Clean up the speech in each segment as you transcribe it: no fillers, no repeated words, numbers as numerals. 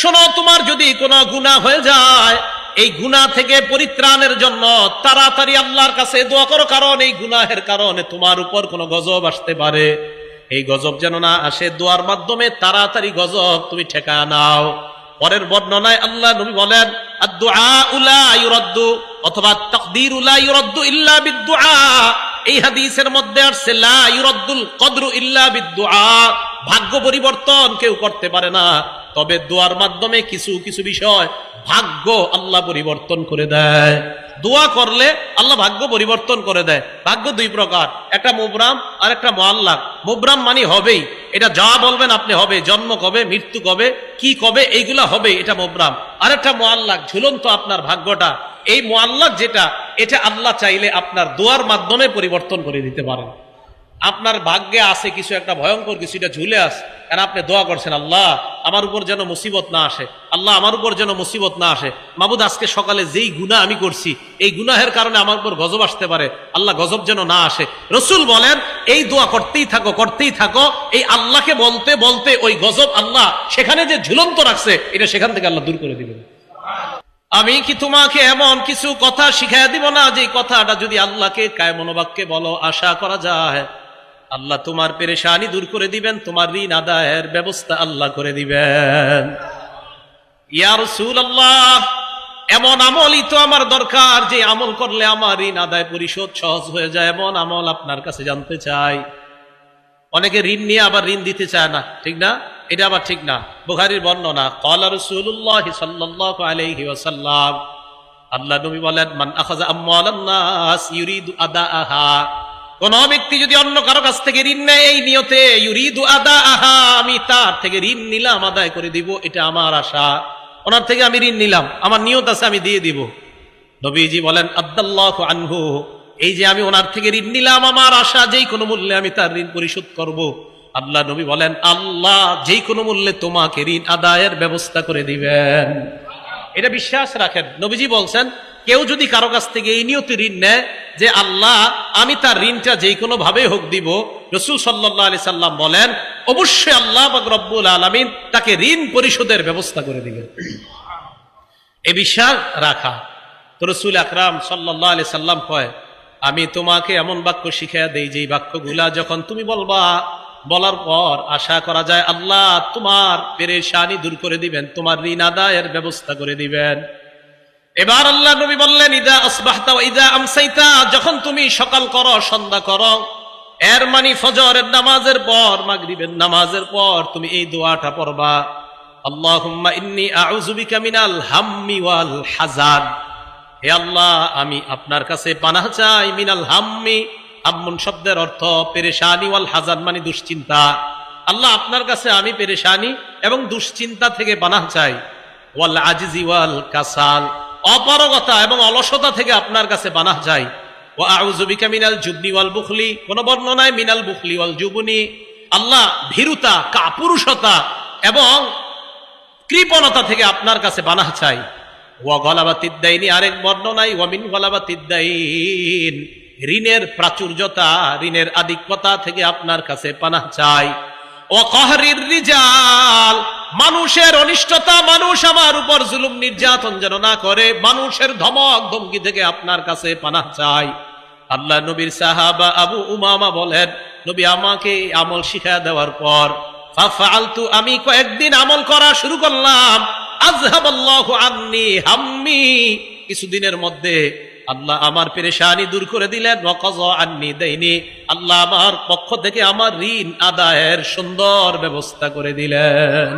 শোনো, তোমার যদি কোনো গুনাহ হয়ে যায়, এই গুনাহ থেকে পরিত্রাণের জন্য তাড়াতাড়ি আল্লাহর কাছে দোয়া করো, কারণ এই গুনাহের কারণে তোমার উপর কোনো গজব আসতে পারে। এই গজব যেন না আসে, দোয়ার মাধ্যমে তাড়াতাড়ি গজব তুমি ঠেকায় নাও। পরের বর্ণনায় আল্লাহ নবী বলেন, আদ-দুআউ লা ইউরাদ্দু, অথবা তাকদীরু লা ইউরাদ্দু ইল্লা বিদ-দুআ। এই হাদিসের মধ্যে আসছে লা ইউরাদ্দুল কদরু ইল্লা বিদ-দুআ, ভাগ্য পরিবর্তন কেউ করতে পারে না, তবে দোয়ার মাধ্যমে কিছু কিছু বিষয় ভাগ্য আল্লাহ পরিবর্তন করে দেয়। দোয়া করলে আল্লাহ ভাগ্য পরিবর্তন করে দেয়। ভাগ্য দুই প্রকার, একটা মুবরাম আর একটা মুআল্লাক। মুবরাম মানে হবেই, এটা যা বলবেন আপনি হবে, জন্ম কবে, মৃত্যু কবে, কি কবে, এইগুলা হবে, এটা মুবরাম। আর একটা মুআল্লাক, ঝুলন্ত আপনার ভাগ্যটা। এই মুআল্লাক যেটা, এটা আল্লাহ চাইলে আপনার দোয়ার মাধ্যমে পরিবর্তন করে দিতে পারেন। আপনার ভাগ্যে আছে কিছু একটা ভয়ঙ্কর কিছু, এটা ঝুলে আছে, কারণ আপনি দোয়া করছেন, আল্লাহ আমার উপর যেন মুসিবত না আসে, আল্লাহ আমার উপর যেন মুসিবত না আসে। মাবুদ, আজকে সকালে যেই গুনাহ আমি করছি, এই গুনাহের কারণে আমার উপর গজব আসতে পারে, আল্লাহ গজব যেন না আসে। রাসূল বলেন, এই দোয়া করতেই থাকো, করতেই থাকো। এই আল্লাহকে বলতে বলতে ওই গজব আল্লাহ সেখানে যে ঝুলন্ত রাখছে, এটা সেখান থেকে আল্লাহ দূর করে দিবেন। আমি কি তোমাকে এমন কিছু কথা শিখাইয়া দিব না, যে কথাটা যদি আল্লাহকে কায়মনোবাক্যে বলো, আশা করা যায় আল্লাহ তোমার পেরেশানি দূর করে দিবেন, তোমার ঋণ আদায়ের ব্যবস্থা আল্লাহ করে দিবেন। ইয়া রাসূলুল্লাহ, এমন আমলই তো আমার দরকার, যে আমল করলে আমার ঋণ আদায় পরিশোধ সহজ হয়ে যায়, এমন আমল আপনার কাছে জানতে চাই। অনেকে ঋণ নিয়ে আবার ঋণ দিতে চায় না, ঠিক না? এটা আবার ঠিক না। বুখারীর বর্ণনা, ক্বালা রাসূলুল্লাহ সাল্লাল্লাহু আলাইহি ওয়াসাল্লাম, আল্লাহ নবী বলেন, মান আখাযা আমওয়ালান নাস ইউরিদু আদাআহা, কোন ব্যক্তি যদি অন্য কারো কাছ থেকে ঋণ নেয় এই নিয়তে, ইউরিদু আদাআহা, আমি তার থেকে ঋণ নিলাম, আদায় করে দিব, এটা আমার আশা, ওনার থেকে আমি ঋণ নিলাম, আমার নিয়ত আছে আমি দিয়ে দিব। নবীজি বলেন, আদাল্লাহু আনহু, এই যে আমি ওনার থেকে ঋণ নিলাম, আমার আশা যেই কোনো মূল্যে আমি তার ঋণ পরিশোধ করব। আল্লাহ নবী বলেন, আল্লাহ যেই কোনো মূল্যে তোমাকে ঋণ আদায়ের ব্যবস্থা করে দিবেন। এটা বিশ্বাস রাখেন। নবীজি বলছেন, কেউ যদি কারো কাছ থেকে এই নিয়তে ঋণ নেয় যে আল্লাহ আমি তার ঋণটা যেই কোনো ভাবে হোক দিব, রাসূল সাল্লাল্লাহু আলাইহি সাল্লাম বলেন, অবশ্যই আল্লাহ পাক রব্বুল আলামিন তাকে ঋণ পরিশোধের ব্যবস্থা করে দিবেন। এই বিশ্বাস রাখা। তো রাসূল আকরাম সাল্লাল্লাহু আলাইহি সাল্লাম কয়, আমি তোমাকে এমন বাক্য শিখাইয়া দেই, যেই বাক্যগুলা যখন তুমি বলবা, বলার পর আশা করা যায় আল্লাহ তোমার পেরেশানি দূর করে দিবেন, তোমার ঋণ আদায়ের ব্যবস্থা করে দিবেন। এবার আল্লাহ নবী বললেন, ইদা আসবাহতা ওয়া ইদা আমসাইতা, যখন তুমি সকাল করো, সন্ধ্যা করো, এর মানে ফজরের নামাজের পর, মাগরিবের নামাজের পর তুমি এই দোয়াটা পড়বা, আল্লাহুম্মা ইন্নী আউযু বিকা মিনাল হাম্মি ওয়াল হাযান, হে আল্লাহ আমি আপনার কাছে পানাহ চাই, মিনাল হাম্মি, হাম্মুন শব্দের অর্থ পেরেশানি, ওয়াল হাযান মানে দুশ্চিন্তা। আল্লাহ আপনার কাছে আমি পেরেশানি এবং দুশ্চিন্তা থেকে পানাহ চাই, ওয়াল আজিজি ওয়াল কাসাল, অপারগতা এবং অলসতা থেকে আপনার কাছে পানাহ চাই, ওয়া আউযু বিকা মিনাল জুবনি ওয়াল বুখলি, কোন বর্ণনায় মিনাল বুখলি ওয়াল জুবনি, আল্লাহ ভীরুতা, কাপুরুষতা এবং কৃপণতা থেকে আপনার কাছে পানাহ চাই, ওয়া গলাবাতিদ দাইনি, আরেক বর্ণনায় ওয়া মিন গলাবাতিদ দাইন, ঋণের প্রাচুর্যতা, ঋণের আধিক্যতা থেকে আপনার কাছে পানাহ চাই, ও কহরির রিজাল, মানুষের অনিষ্টতা, মানুষ আমার উপর জুলুম নির্যাতন যেন না করে, মানুষের ধমক ধমকি থেকে আপনার কাছে পানাহ চাই। আল্লাহ নবীর সাহাবা আবু উমামা বলেন, নবী আমাকে আমল শিখায়া দেওয়ার পর ফাফআলতু, আমি কয়েকদিন আমল করা শুরু করলাম, আযহাবাল্লাহু আন্নী হাম্মি, কিছুদিনের মধ্যে আল্লাহ আমার পেরেশানি দূর করে দিলেন, ওয়া কাযা আন্নী দাইনি, আল্লাহ আমার পক্ষ থেকে আমার ঋণ আদায়ের সুন্দর ব্যবস্থা করে দিলেন।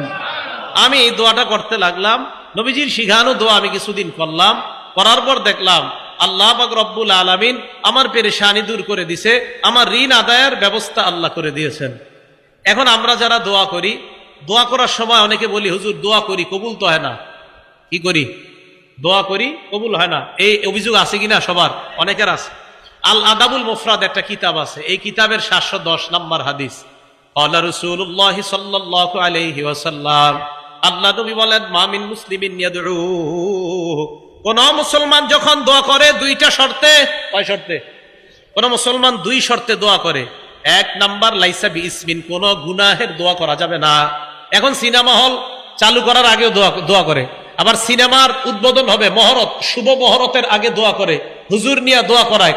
আমি এই দোয়াটা করতে লাগলাম, নবীজির শিখানো দোয়া আমি কিছুদিন করলাম, করার পর দেখলাম আল্লাহ পাক রব্বুল আলামিন আমার পেরেশানি দূর করে দিছে, আমার ঋণ আদায়ের ব্যবস্থা আল্লাহ করে দিয়েছেন। এখন আমরা যারা দোয়া করি, দোয়া করার সময় অনেকে বলি, হুজুর দোয়া করি কবুল তো হয় না, কি করি? দোয়া করি কবুল হয় না, এই অভিযোগ আছে কিনা সবার? অনেকের আছে। আল আদাবুল মুফরাদ একটা কিতাব আছে, এই কিতাবের 710 নম্বর হাদিস, ক্বালা রাসূলুল্লাহ সাল্লাল্লাহু আলাইহি ওয়াসাল্লাম, আল্লাহ নবী বলেন, মা মিন মুসলিমিন ইয়াদউ, কোন মুসলমান যখন দোয়া করে দুইটা শর্তে, কয় শর্তে? কোন মুসলমান দুই শর্তে দোয়া করে। এক নাম্বার, লাইসা বিইসমিন, কোন গুনাহের দোয়া করা যাবে না। এখন সিনেমা হল চালু করার আগেও দোয়া করে। আবার সিনেমার উদ্বোধন হবে, মহরত, শুভ মহরতের আগে দোয়া করে, হুজুর নিয়ে দোয়া করায়।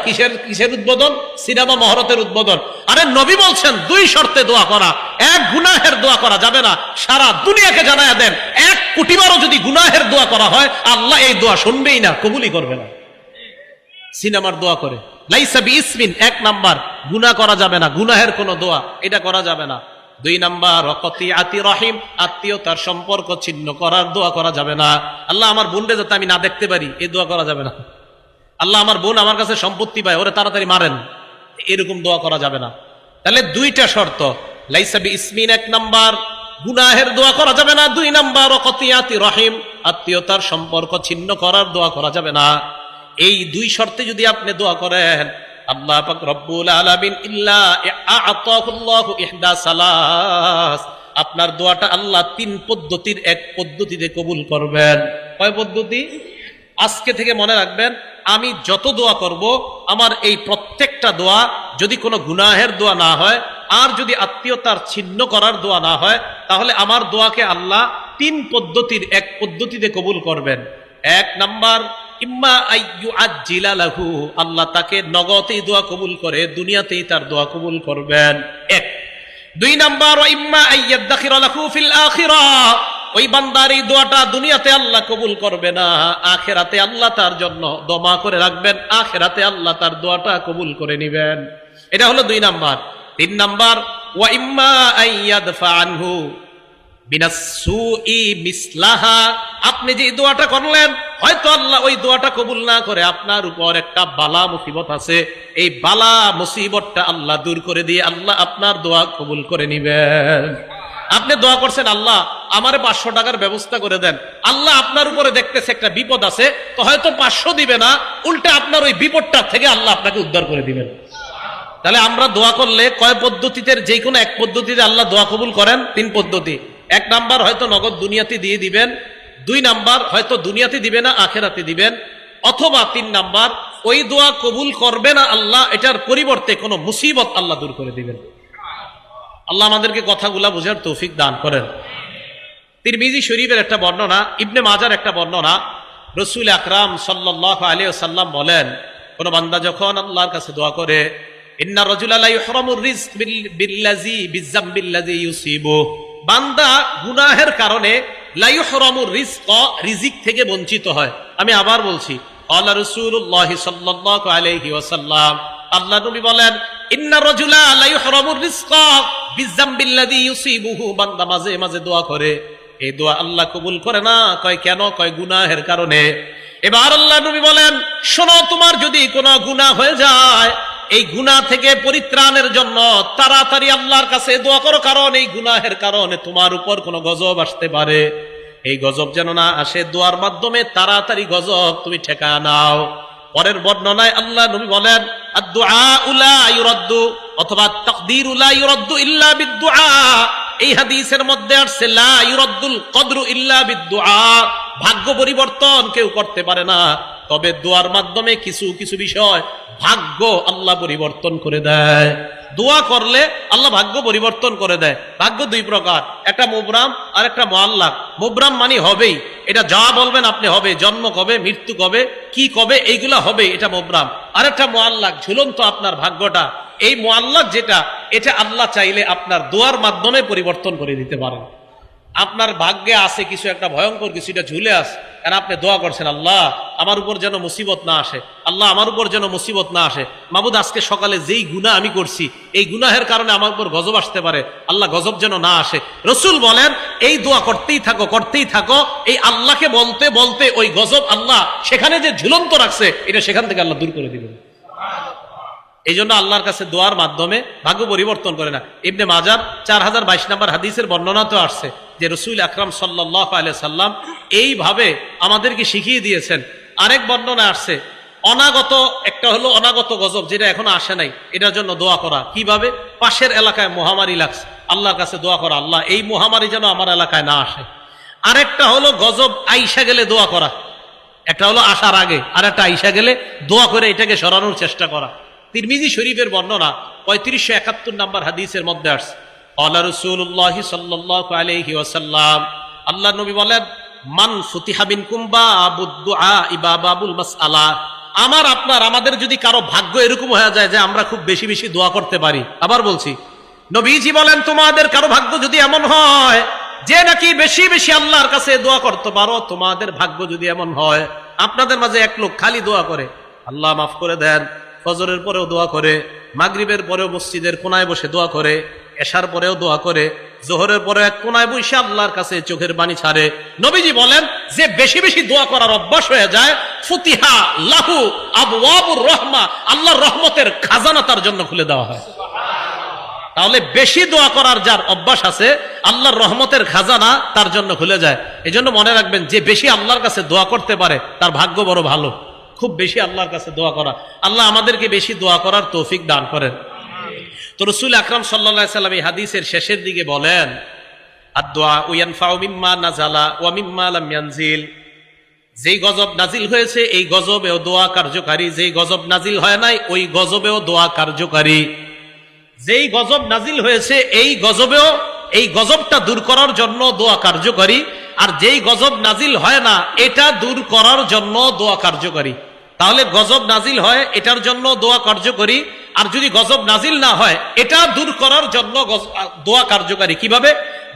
কিসের উদ্বোধন? সিনেমা মহরতের উদ্বোধন। আরে নবী বলছেন 2 শর্তে দোয়া করা, এক গুনাহের দোয়া করা যাবে না। সারা দুনিয়াকে জানায়া দেন 1 কোটি বারও যদি গুনাহের দোয়া করা হয়, আল্লাহ এই দোয়া শুনবেই না, কবুলই করবে না। সিনেমার দোয়া করে লাইসা বিইসমিন, 1 নাম্বার গুনাহ করা যাবে না, গুনাহের কোন দোয়া এটা করা যাবে না। 2 নাম্বার ওয়াকাতিয়াতি রহিম, আত্মীয়তার সম্পর্ক ছিন্ন করার দোয়া করা যাবে না। আল্লাহ আমার বোনকে যাতে আমি না দেখতে পারি, এই দোয়া করা যাবে না। আল্লাহ আমার বোন আমার কাছে সম্পত্তি পায়, ওরে তাড়াতাড়ি মারেন, এরকম দোয়া করা যাবে না। তাহলে 2টা শর্ত, লাইসা বিইসমিন 1 নাম্বার, গুনাহের দোয়া করা যাবে না। 2 নাম্বার ওয়াকাতিয়াতি রহিম, আত্মীয়তার সম্পর্ক ছিন্ন করার দোয়া করা যাবে না। এই 2 শর্তে যদি আপনি দোয়া করেন, আল্লাহ পাক রব্বুল আলামিন ইল্লা আ'তাহুল্লাহু ইহদা সালাস, আপনার দোয়াটা আল্লাহ 3 পদ্ধতির এক পদ্ধতিতে কবুল করবেন। কয় পদ্ধতি? আজকে থেকে মনে রাখবেন, আমি যত দোয়া করব, আমার এই প্রত্যেকটা দোয়া যদি কোনো গুনাহের দোয়া না হয়, আর যদি আত্মীয়তার ছিন্ন করার দোয়া না হয়, তাহলে আমার দোয়াকে আল্লাহ 3 পদ্ধতির এক পদ্ধতিতে কবুল করবেন। 1 নাম্বার, ইম্মা আইয়ু আজ্জিলা লাহু, আল্লাহ তাকে নগদেই দোয়া কবুল করে, দুনিয়াতেই তার দোয়া কবুল করবেন। 1। 2 নাম্বার, ইম্মা আইয়াদাখিরা লাহু ফিল আখিরাহ, ওই বান্দার এই দোয়াটা দুনিয়াতে আল্লাহ কবুল করবে না, আখিরাতে আল্লাহ তার জন্য দমা করে রাখবেন, আখিরাতে আল্লাহ তার দোয়াটা কবুল করে নেবেন। এটা হলো 2 নাম্বার। 3 নাম্বার, ওয়া ইম্মা আইয়াদফা আনহু বিনাসসুই মিসলাহা, আপনি যে দোয়াটা করলেন, হয়তো আল্লাহ ওই দোয়াটা কবুল না করে আপনার উপর একটা বালা মুসিবত আছে, এই বালা মুসিবতটা আল্লাহ দূর করে দিয়ে আল্লাহ আপনার দোয়া কবুল করে নিবেন। আপনি দোয়া করছেন, আল্লাহ আমারে 500 টাকার ব্যবস্থা করে দেন, আল্লাহ আপনার উপরে দেখতেছে একটা বিপদ আছে, তো হয়তো 500 দিবে না, উল্টে আপনার ওই বিপদটা থেকে আল্লাহ আপনাকে উদ্ধার করে দিবেন। তাহলে আমরা দোয়া করলে কয় পদ্ধতিতে, যে কোনো এক পদ্ধতিতে আল্লাহ দোয়া কবুল করেন। 3 পদ্ধতি। 1 নাম্বার, হয়তো নগদ দুনিয়াতে দিয়ে দিবেন। 2 নাম্বার, হয়তো দুনিয়াতে দিবে না, আখেরাতে দিবেন। অথবা 3 নাম্বার, ওই দোয়া কবুল করবে না আল্লাহ, এটার পরিবর্তে কোনো মুসিবত আল্লাহ দূর করে দিবেন। আল্লাহ আমাদেরকে কথাগুলা বোঝার তৌফিক দান করেন। তিরমিজি শরীফের একটা বর্ণনা, ইবনে মাজার একটা বর্ণনা, রাসূল আকরাম সাল্লাল্লাহু আলাইহি ওয়াসাল্লাম বলেন, কোন বান্দা যখন আল্লাহর কাছে দোয়া করে, ইন্না রাজুলা লা ইহরামুর রিজক বিল্লাযী বিযামবিল্লাযী ইউসিবু, বান্দা গুনাহের কারণে লা ইহরামুর রিজক, রিজিক থেকে বঞ্চিত হয়। আমি আবার বলছি, ক্বালা রাসূলুল্লাহ সাল্লাল্লাহু আলাইহি ওয়াসাল্লাম, আল্লাহ নবী বলেন, ইন্না রাজুলা লা ইহরামুর রিজক বিযামবিল্লাযী ইউসিবুহু, বান্দা মাঝে মাঝে দোয়া করে, এই দোয়া আল্লাহ কবুল করে না। কয় কেন? কয় গুনাহের কারণে। এবার আল্লাহ নবী বলেন, শোনো, তোমার যদি কোনো গুনাহ হয়ে যায়, এই গুনাহ থেকে পরিত্রাণের জন্য তাড়াতাড়ি আল্লাহর কাছে দোয়া করো, কারণ এই গুনাহের কারণে তোমার উপর কোনো গজব আসতে পারে। এই গজব যেন না আসে, দোয়ার মাধ্যমে তাড়াতাড়ি গজব তুমি ঠেকা নাও। পরের বর্ণনায় আল্লাহ নবী বলেন, আদ-দুআউ লা ইউরাদ্দু, অথবা তাকদীরু লা ইউরাদ্দু ইল্লা বিদ-দুআ। এই হাদিসের মধ্যে আসছে লা ইউরাদ্দুল কদরু ইল্লা বিদ-দুআ, ভাগ্য পরিবর্তন কেউ করতে পারে না, তবে দোয়ার মাধ্যমে কিছু কিছু বিষয় ভাগ্য আল্লাহ পরিবর্তন করে দেয়। দোয়া করলে আল্লাহ ভাগ্য পরিবর্তন করে দেয়। ভাগ্য 2 প্রকার, একটা মুবরাম আর একটা মুআল্লাক। মুবরাম মানে হবেই, এটা যা বলবেন আপনি হবে, জন্ম কবে, মৃত্যু কবে, কি কবে, এইগুলা হবে, এটা মুবরাম। আর একটা মুআল্লাক, ঝুলন্ত আপনার ভাগ্যটা। এই মুআল্লাক যেটা, এটা আল্লাহ চাইলে আপনার দোয়ার মাধ্যমে পরিবর্তন করে দিতে পারেন। আপনার ভাগ্যে আছে কিছু একটা ভয়ঙ্কর কিছু, এটা ঝুলে আছে, কারণ আপনি দোয়া করছেন, আল্লাহ আমার উপর যেন মুসিবত না আসে, আল্লাহ আমার উপর যেন মুসিবত না আসে। মাবুদ, আজকে সকালে যেই গুনাহ আমি করছি, এই গুনাহের কারণে আমার উপর গজব আসতে পারে, আল্লাহ গজব যেন না আসে। রাসূল বলেন, এই দোয়া করতেই থাকো, করতেই থাকো, এই আল্লাহকে বলতে বলতে ওই গজব আল্লাহ সেখানে যে ঝুলন্ত রাখছে, এটা সেখান থেকে আল্লাহ দূর করে দিবেন। এই জন্য আল্লাহর কাছে দোয়ার মাধ্যমে ভাগ্য পরিবর্তন করে না। ইবনে মাজার 4022 নম্বর হাদিসের বর্ণনা তো আসছে যে রাসূল আকরাম সাল্লাল্লাহু আলাইহি সাল্লাম এইভাবে আমাদেরকে শিখিয়ে দিয়েছেন। আরেক বর্ণনা আসছে অনাগত, একটা হলো অনাগত গজব যেটা এখনো আসে নাই, এটার জন্য দোয়া করা। কিভাবে? পাশের এলাকায় মহামারী লাগছে, আল্লাহর কাছে দোয়া করা, আল্লাহ এই মহামারী যেন আমার এলাকায় না আসে। আরেকটা হলো গজব আইসা গেলে দোয়া করা, একটা হলো আসার আগে, আর একটা আইসা গেলে দোয়া করে এটাকে সরানোর চেষ্টা করা। তিরমিজি শরীফের বর্ণনা 3571 নম্বর হাদিসের মধ্যে আসছে, ক্বালা রাসূলুল্লাহ সাল্লাল্লাহু আলাইহি ওয়াসাল্লাম, আল্লাহ নবী বলেন, মান ফুতিহা মিনকুম বাবুদ দুআ বাবুল মাসআলা। আমার আপনার আমাদের যদি কারো ভাগ্য এরকম হয়ে যায় যে আমরা খুব বেশি বেশি দোয়া করতে পারি, আবার বলছি নবীজি বলেন তোমাদের কারো ভাগ্য যদি এমন হয় যে নাকি বেশি বেশি আল্লাহর কাছে দোয়া করতে পারো, তোমাদের ভাগ্য যদি এমন হয়, আপনাদের মাঝে এক লোক খালি দোয়া করে আল্লাহ মাফ করে দেন, ফজরের পরেও দোয়া করে, মাগরিবের পরেও মসজিদের কোনায় বসে দোয়া করে, এশার পরেও দোয়া করে, জোহরের পরে এক কোনায় বসে আল্লাহর কাছে চোখের পানি ছাড়ে, নবীজি বলেন যে বেশি বেশি দোয়া করার অভ্যাস হয়ে যায়, ফুতিহা লাহু আবওয়াবুর রহমা, আল্লাহর রহমতের খাজানা তার জন্য খুলে দেওয়া হয়। তাহলে বেশি দোয়া করার যার অভ্যাস আছে, আল্লাহর রহমতের খাজানা তার জন্য খুলে যায়। এই জন্য মনে রাখবেন, যে বেশি আল্লাহর কাছে দোয়া করতে পারে তার ভাগ্য বড় ভালো। খুব বেশি আল্লাহর কাছে দোয়া করা, আল্লাহ আমাদেরকে বেশি দোয়া করার তৌফিক দান করেন। তো রাসূল আকরাম সাল্লাল্লাহু আলাইহি সাল্লাম এই হাদিসের শেষের দিকে বলেন, আদ-দুআ ইয়ানফাউ মিম্মা নাযালা ওয়া মিম্মা লাম ইয়ানজিল। যেই গজব নাজিল হয়েছে এই গজবেও দোয়া কার্যকারী, যেই গজব নাজিল হয় নাই ওই গজবেও দোয়া কার্যকারী। যেই গজব নাজিল হয়েছে এই গজবেও, এই গজবটা দূর করার জন্য দোয়া কার্যকারী, আর যেই গজব নাজিল হয় না এটা দূর করার জন্য দোয়া কার্যকারী। তাহলে গজব নাজিল হয় এটার জন্য দোয়া কার্যকারী, আর যদি গজব নাজিল না হয় এটা দূর করার জন্য দোয়া কার্যকারী। কিভাবে?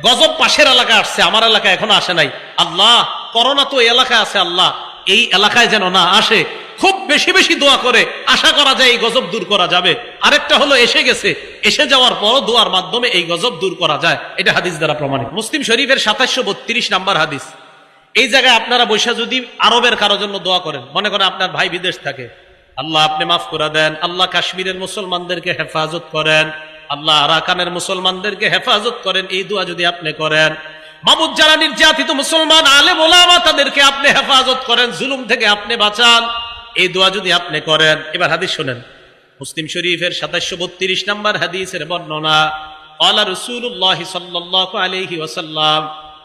গজব পাশের এলাকায় আসছে, আমার এলাকায় এখনো আসে নাই, আল্লাহ করোনা তো এই এলাকায় আছে, আল্লাহ এই এলাকায় যেন না আসে। খুব বেশি বেশি দোয়া করে আশা করা যায় এই গজব দূর করা যাবে। আরেকটা হলো এসে গেছে, এসে যাওয়ার পর দোয়ার মাধ্যমে এই গজব দূর করা যায়। এটা হাদিস দ্বারা প্রমাণিত। মুসলিম শরীফের 2732 নাম্বার হাদিস। এই জায়গায় আপনারা বৈশা যদি আরবের কারো জন্য দোয়া করেন, মনে করেন আপনার ভাই বিদেশ থাকে, আল্লাহ আপনি মাফ করে দেন, আল্লাহ কাশ্মীরের মুসলমানদেরকে হেফাজত করেন, আল্লাহ আরাকানের মুসলমানদেরকে হেফাজত করেন, এই দোয়া যদি আপনি করেন, মাবুদ যারা নির্যাতিত মুসলমান আলেম ওলামা তাদেরকে আপনি হেফাজত করেন, জুলুম থেকে আপনি বাঁচান, এই দোয়া যদি আপনি করেন। এবার হাদিস শুনেন, মুসলিম শরীফের 2732 নাম্বার হাদিসের বর্ণনা, ক্বালা রাসূলুল্লাহ সাল্লাল্লাহু আলাইহি ওয়াসাল্লাম,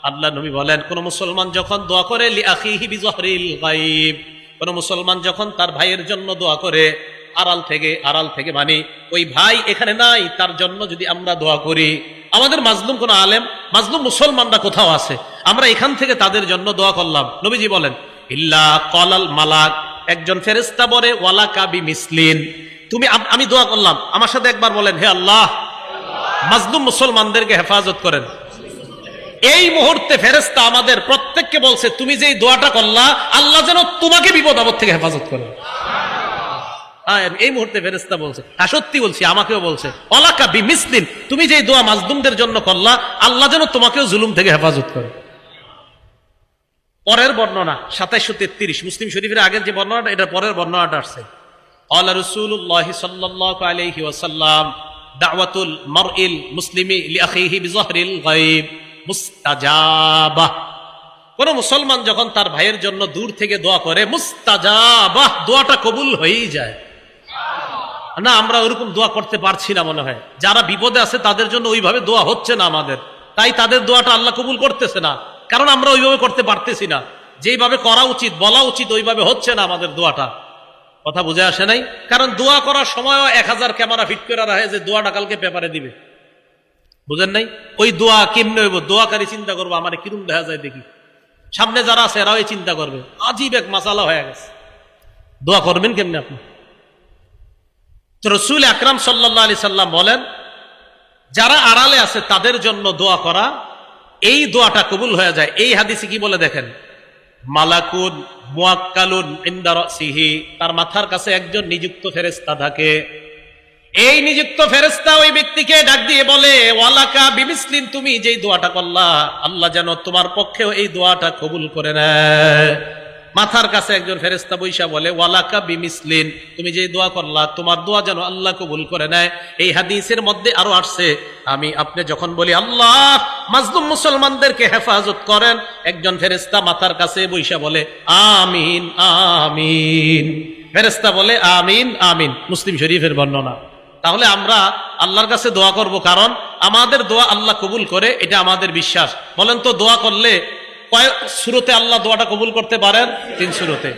আল্লাহ নবী বলেন, কোন মুসলমান যখন দোয়া করে লিআখিহি বিযহরিল গায়ব, কোন মুসলমান যখন তার ভাইয়ের জন্য দোয়া করে আড়াল থেকে মানে ওই ভাই এখানে নাই, তার জন্য যদি আমরা দোয়া করি, আমাদের মাজলুম কোন আলেম, মাজলুম মুসলমানরা কোথাও আছে, আমরা এখান থেকে তাদের জন্য দোয়া করলাম, নবীজি বলেন ইল্লা ক্বালাল মালাক, একজন ফেরেশতা বলে ওয়ালাকা বিমিসলিন, তুমি আমি দোয়া করলাম, আমার সাথে একবার বলেন হে আল্লাহ মাজলুম মুসলমানদেরকে হেফাজত করেন। এই মুহূর্তে ফেরেশতা আমাদের প্রত্যেককে বলছে তুমি যেই দোয়াটা করলা আল্লাহ যেন তোমাকে বিপদ আপদ থেকে হেফাজত করে। এই মুহূর্তে ফেরেশতা বলছে, হ্যাঁ সত্যি বলছি, আমাকেও বলছে ওয়ালাকা বিমিসলিন, তুমি যেই দোয়া মাজলুমদের জন্য করলা আল্লাহ যেন তোমাকেও জুলুম থেকে হেফাজত করে। পরের বর্ণনা 2733 মুসলিম শরীফের আগের যে বর্ণনাটা, এটা পরের বর্ণনাটা আসছে, ক্বালা রাসূলুল্লাহ সাল্লাল্লাহু আলাইহি ওয়াসাল্লাম দাওয়াতুল মারইল মুসলিমি লিআখিহি বিযহরিল গায়ব মুস্তাজাবাহ, কোন মুসলমান যখন তার ভাইয়ের জন্য দূর থেকে দোয়া করে মুস্তাজাবাহ, দোয়াটা কবুল হয়েই যায়। না আমরা ওরকম দোয়া করতে পারছি না, মনে হয় যারা বিপদে আছে তাদের জন্য ওইভাবে দোয়া হচ্ছে না আমাদের, তাই তাদের দোয়াটা আল্লাহ কবুল করতেছে না, কারণ আমরা ওইভাবে করতে পারতেছি না, যেইভাবে করা উচিত বলা উচিত ওইভাবে হচ্ছে না আমাদের দোয়াটা। কথা বুঝে আসে নাই? কারণ দোয়া করার সময়ও 1000 ক্যামেরা ফিট করে রাখে যে দোয়াটা কালকে পেপারে দিবে, বুঝেন নাই? ওই দোয়া কেমনে হইব, দোয়াকারী চিন্তা করবো আমার কিরম দেখা যায় দেখি, সামনে যারা আছে এরাও চিন্তা করবে, আজীব এক মাসালা হয়ে গেছে, দোয়া করবেন কেমনে আপনি? তো রাসূল আকরাম সাল্লাল্লাহু আলাইহি সাল্লাম বলেন, যারা আড়ালে আছে তাদের জন্য দোয়া করা, এই দোয়াটা কবুল হয়ে যায়। এই হাদিসে কি বলে দেখেন, মালাকুন মুয়াক্কালুন ইনদা রাসিহি, তার মাথার কাছে একজন নিযুক্ত ফেরেশতা থাকে, এই নিযুক্ত ফেরেশতা ওই ব্যক্তিকে ডাক দিয়ে বলে ওয়ালাকা বিমিসলিন, তুমি যেই দোয়াটা করলা আল্লাহ যেন তোমার পক্ষেও এই দোয়াটা কবুল করে নেয়। মাথার কাছে একজন ফেরেশতা বৈশা বলে ওয়ালাকা বিমিসলিন, তুমি যেই দোয়া করলা তোমার দোয়া যেন আল্লাহ কবুল করে নেয়। এই হাদিসের মধ্যে আরো আসছে, আমি আপনি যখন বলি আল্লাহ মাজলুম মুসলমানদেরকে হেফাজত করেন, একজন ফেরেশতা মাথার কাছে বৈশা বলে আমিন আমিন, ফেরেশতা বলে আমিন আমিন, মুসলিম শরীফের বর্ণনা। তাহলে আমরা আল্লাহর কাছে দোয়া করব, কারণ আমাদের দোয়া আল্লাহ কবুল করে, এটা আমাদের বিশ্বাস। বলেন তো দোয়া করলে কয়েক সূরাতে আল্লাহ দোয়াটা কবুল করতে পারেন? 3 সূরাতে।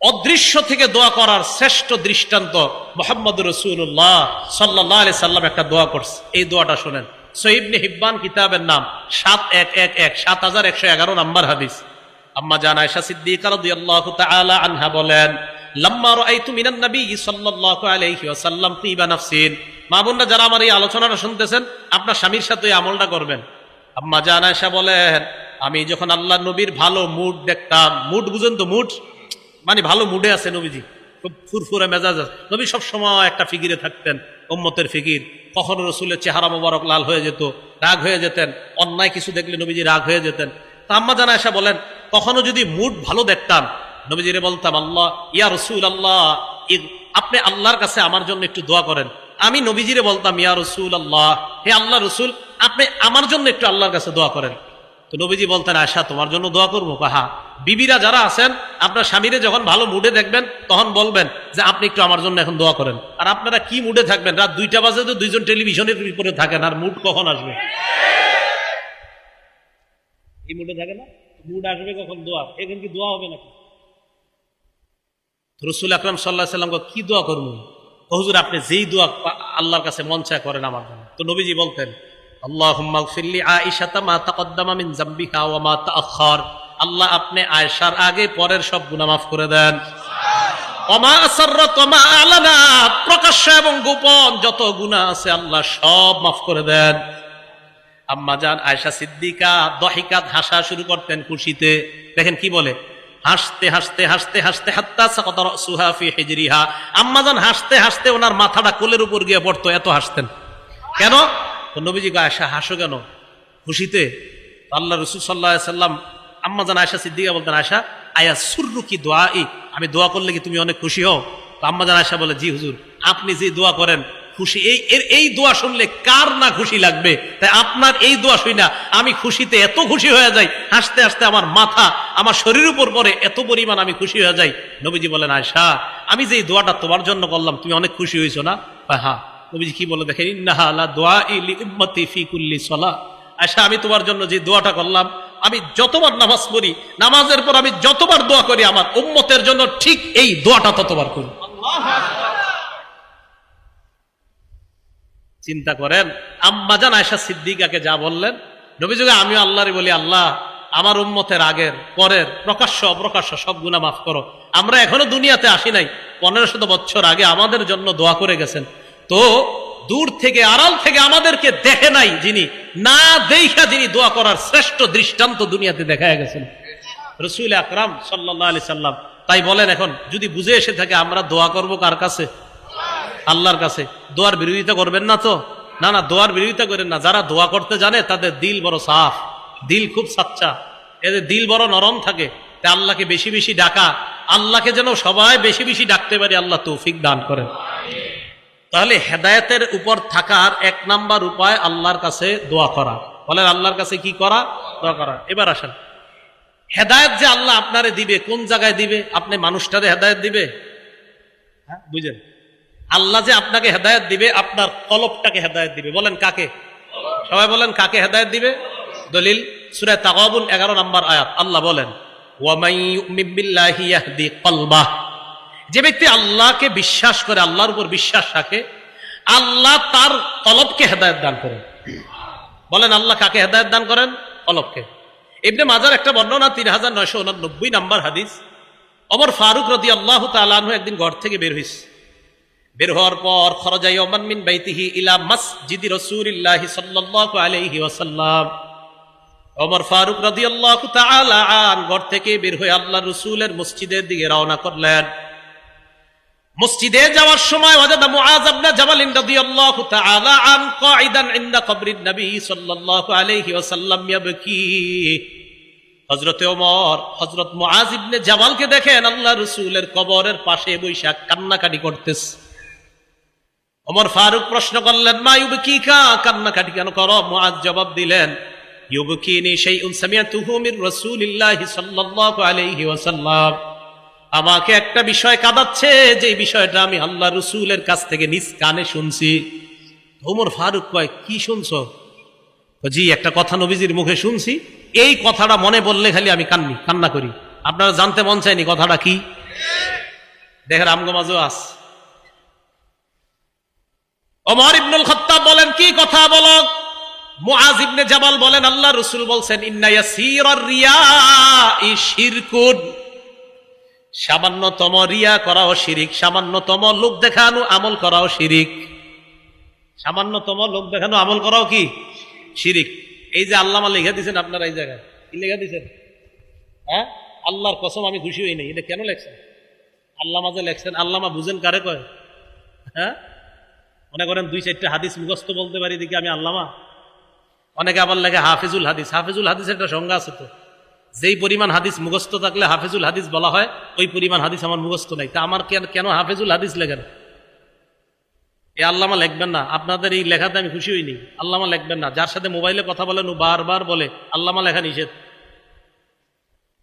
অদৃশ্য থেকে দোয়া করার শ্রেষ্ঠ দৃষ্টান্ত মুহাম্মদুর রাসূলুল্লাহ সাল্লাল্লাহু আলাইহি সাল্লাম একটা দোয়া করছে, এই দোয়াটা শুনেন, সহিহ ইবনে হিব্বান কিতাবের নাম 7111 নম্বর হাদিস। আম্মা জান আয়েশা সিদ্দিকা রাদিয়াল্লাহু তাআলা আনহা বলেন, লাম্মা রাআইতু মিনান নবী সাল্লাল্লাহু আলাইহি ওয়াসাল্লাম তিবা নাফসিন। মা বোনরা যারা আমার এই আলোচনাটা শুনতেছেন, আপনার স্বামীর সাথে এই আমলটা করবেন। আম্মা জান আয়েশা বলেন, আমি যখন আল্লাহ নবীর ভালো মুড দেখতাম, মুড বুঝেন তো, মুড মানে ভালো মুডে আছে নবীজি, খুব ফুরফুরে মেজাজ আছে নবী, সব সময় একটা ফিকিরে থাকতেন, উম্মতের ফিকির। কখনো রসুলের চেহারা মোবারক লাল হয়ে যেত, রাগ হয়ে যেতেন, অন্যায় কিছু দেখলে নবীজি রাগ হয়ে যেতেন। তা আম্মা জান আয়েশা বলেন, কখনো যদি মুড ভালো দেখতাম, নবীজিরে বলতাম, আল্লাহ ইয়া রসুল আল্লাহ, আপনি আল্লাহর কাছে আমার জন্য একটু দোয়া করেন। আমি নবীজিরে বলতাম, ইয়া রসুল আল্লাহ, হে আল্লাহ রসুল, আপনি আমার জন্য একটু আল্লাহর কাছে দোয়া করেন। তো নবীজি বলতেন, আয়েশা তোমার জন্য দোয়া করবো? হ্যাঁ। বিবিরা যারা আছেন, আপনার স্বামীরে যখন ভালো মুডে দেখবেন, তখন বলবেন যে আপনি একটু আমার জন্য এখন দোয়া করেন। আর আপনারা কি মুডে থাকবেন? রাত 2টা বাজে তো দুইজন টেলিভিশনের উপরে থাকেন, আর মুড কখন আসবে? এই মুডে থাকে না, মুড আসবে কখন? দোয়া। এখন কি দোয়া হবে নাকি? রাসূল আকরাম সাল্লাল্লাহু আলাইহি ওয়াসাল্লাম কি দোয়া করবো? হুজুর আপনি যেই দোয়া আল্লাহর কাছে মন চায় করেন আমার জন্য। তো নবীজি বলতেন, আল্লাহুম্মা গফির লি আয়েশাতা মা তাকদ্দামা মিন যামবিহা ওয়া মা তাআখার। আল্লাহ আপনি আয়েশার আগে পরের সব গুনাহ মাফ করে দেন। ওয়া মা আসাররাত ওয়া মা আলানা, প্রকাশ্য এবং গোপন যত গুনাহ আছে আল্লাহ সব মাফ করে দেন। আম্মা জান আয়েশা সিদ্দিকা দহিকাত, হাসা শুরু করতেন খুশিতে। দেখেন কি বলে, হাসতে হাসতে হাসতে হাসতে হাত্তা সাকাতা রাসুহা ফি হিজরিহা। আম্মা জান হাসতে হাসতে ওনার মাথাটা কোলের উপর গিয়ে পড়তো, এত হাসতেন। কেন? নবীজি গো আয়েশা হাসো কেন? খুশিতে। আল্লাহ রাসূল সাল্লাল্লাহু আলাইহি সাল্লাম আম্মা জান আয়েশা সিদ্দিকা বলতেন, আয়েশা আয়া সুররু কি দুআই, আমি দোয়া করলে কি তুমি অনেক খুশি হও? তো আম্মা জান আয়েশা বলে, জি হুজুর, আপনি যে দোয়া করেন খুশি, এই দোয়া শুনলে কার না খুশি লাগবে? তাই আপনার এই দোয়া শুই না আমি খুশিতে এত খুশি হয়ে যাই, হাসতে হাসতে আমার মাথা আমার শরীর উপর পড়ে, এত পরিমাণ আমি খুশি হয়ে যাই। নবীজি বলেন, আয়েশা আমি যে এই দোয়াটা তোমার জন্য করলাম, তুমি অনেক খুশি হয়েছো না? হ্যাঁ। নবীজি কি বলে দেখেন, ইন্নাহা লা দুআই লি উম্মতি ফি কুল্লি সালাহ। আয়েশা আমি তোমার জন্য যে দোয়াটা করলাম, আমি যতবার নামাজ পড়ি, নামাজের পর আমি যতবার দোয়া করি, আমার উম্মতের জন্য ঠিক এই দোয়াটা ততবার করি। চিন্তা করেন, আম্মা জান আয়েশা সিদ্দিকাকে যা বললেন, নবী যুগে আমিও আল্লাহরে বলি, আল্লাহ আমার উম্মতের আগের পরের প্রকাশ্য অপ্রকাশ্য সব গুনাহ মাফ করো। আমরা এখনো দুনিয়াতে আসি নাই, 1500 বছর আগে আমাদের জন্য দোয়া করে গেছেন। তো দূর থেকে আড়াল থেকে আমাদেরকে দেখে নাই যিনি, না দেখা যিনি দোয়া করার শ্রেষ্ঠ দৃষ্টান্ত দুনিয়াতে দেখায় গেছেন, রাসূল আকরাম সাল্লাল্লাহু আলাইহি সাল্লাম। তাই বলেন, এখন যদি বুঝে এসে থাকে আমরা দোয়া করব কার কাছে? আল্লাহর কাছে। দোয়ার বিরোধিতা করবেন না তো? না না, দোয়ার বিরোধিতা করেন না। যারা দোয়া করতে জানে তাদের দিল বড় সাফ, দিল খুব সাচ্চা, এদের দিল বড় নরম থাকে। তাই আল্লাহকে বেশি বেশি ডাকা, আল্লাহকে যেন সবাই বেশি বেশি ডাকতে পারি, আল্লাহ তৌফিক দান করেন। তাহলে হেদায়েতের উপর থাকার 1 নাম্বার উপায় আল্লাহর কাছে দোয়া করা। বলেন আল্লাহর কাছে কি করা? দোয়া করা। এবার আসেন, হেদায়েত যে আল্লাহ আপনারে দিবে, কোন জায়গায় দিবে? আপনি মানুষটারে হেদায়েত দিবে? হ্যাঁ, বুঝেন? আল্লাহ যে আপনাকে হেদায়েত দিবে, আপনার কলবটাকে হেদায়েত দিবে। বলেন কাকে? সবাই বলেন কাকে হেদায়েত দিবে? দলিল সূরা তাগাবুন 11 নম্বর আয়াত। আল্লাহ বলেন, ওয়া মান ইউমিন বিল্লাহি ইয়াহদি কলবাহ। যে ব্যক্তি আল্লাহকে বিশ্বাস করে, আল্লাহর উপর বিশ্বাস রাখে, আল্লাহ তার কলবকে হেদায়েত দান করেন। বলেন আল্লাহ কাকে হেদায়েত দান করেন? কলবকে। ইবনে মাজার একটা বর্ণনা, 3989 নম্বর হাদিস। ওমর ফারুক রাদিয়াল্লাহু তাআলা আনহু একদিন ঘর থেকে বের হইছে। বের হওয়ার পর খরাজা ইয়াওমান মিন বাইতিহি ইলা মসজিদি রাসূলিল্লাহি সাল্লাল্লাহু আলাইহি ওয়াসাল্লাম। ওমর ফারুক রাদিয়াল্লাহু তাআলা আন ঘর থেকে বের হয়ে আল্লাহর রাসূলের মসজিদের দিকে রওনা করলেন। মসজিদে যাওয়ার সময় ওয়াজাদা মুআয ইবনে জাবাল রাদিয়াল্লাহু তাআলা আন কাঈদান ইনদা কবরিন নবী সাল্লাল্লাহু আলাইহি ওয়াসাল্লাম ইয়াবকি। হযরত ওমর হযরত মুআয ইবনে জাবালকে দেখেন আল্লাহর রাসূলের কবরের পাশে বসে কান্নাকাটি করতেছে। ওমর ফারুক প্রশ্ন করলেন, মা ইউবকিকা, কান্নাকাটি কেন করো? মুআয জবাব দিলেন, ইউবকিনি শাইউন সামিআতুহু মির রাসূলিল্লাহি সাল্লাল্লাহু আলাইহি ওয়াসাল্লাম। আমাকে একটা বিষয় কাঁদাচ্ছে, যে বিষয়টা আমি আল্লাহর রাসূলের কাছ থেকে নিজ কানে শুনছি। ওমর ফারুক কয়, কি শুনছো? জি, একটা কথা নবীজির মুখে শুনছি, এই কথাটা মনে বললে খালি আমি কান্না করি। আপনারা জানতে মন চায়নি কথাটা কি? দেখেন আমগমাজও আস। ওমর ইবনুল খাত্তাব বলেন, কি কথা বলো? মুআজ ইবনে জাবাল বলেন আল্লাহ রাসূল বলছেন ইন্না ইয়াসীরার রিয়াই শিরকুন, সামান্যতম রিয়া করাও শিরিক, সামান্যতম লোক দেখানো আমল করাও শিরিক, সামান্যতম লোক দেখানো আমল করাও কি শিরিক। এই যে আল্লামা লেখা দিয়েছেন আপনারা এই জায়গায়, কি লেখা দিয়েছেন? হ্যাঁ, আল্লাহর কসম আমি খুশি হই নাই। এটা কেন লেখছেন? আল্লামা যে লেখছেন, আল্লামা বুঝেন কারে কয়? হ্যাঁ, মনে করেন 2-4টা হাদিস মুখস্থ বলতে পারি দেখি আমি আল্লামা। অনেকে আবার লেখে হাফিজুল হাদিস। হাফিজুল হাদিস একটা সংজ্ঞা আছে তো, যেই পরিমাণ হাদিস মুখস্থ থাকলে হাফিজুল হাদিস বলা হয়, ওই পরিমাণ হাদিস আমার মুখস্থ নাই, তা আমার কেন হাফিজুল হাদিস লেখেন? এই আল্লামা লিখবেন না। আপনাদের এই লেখাতে আমি খুশি হইনি। আল্লামা লিখবেন না। যার সাথে মোবাইলে কথা বলেন ও বারবার বলে আল্লামা লেখা নিষেধ,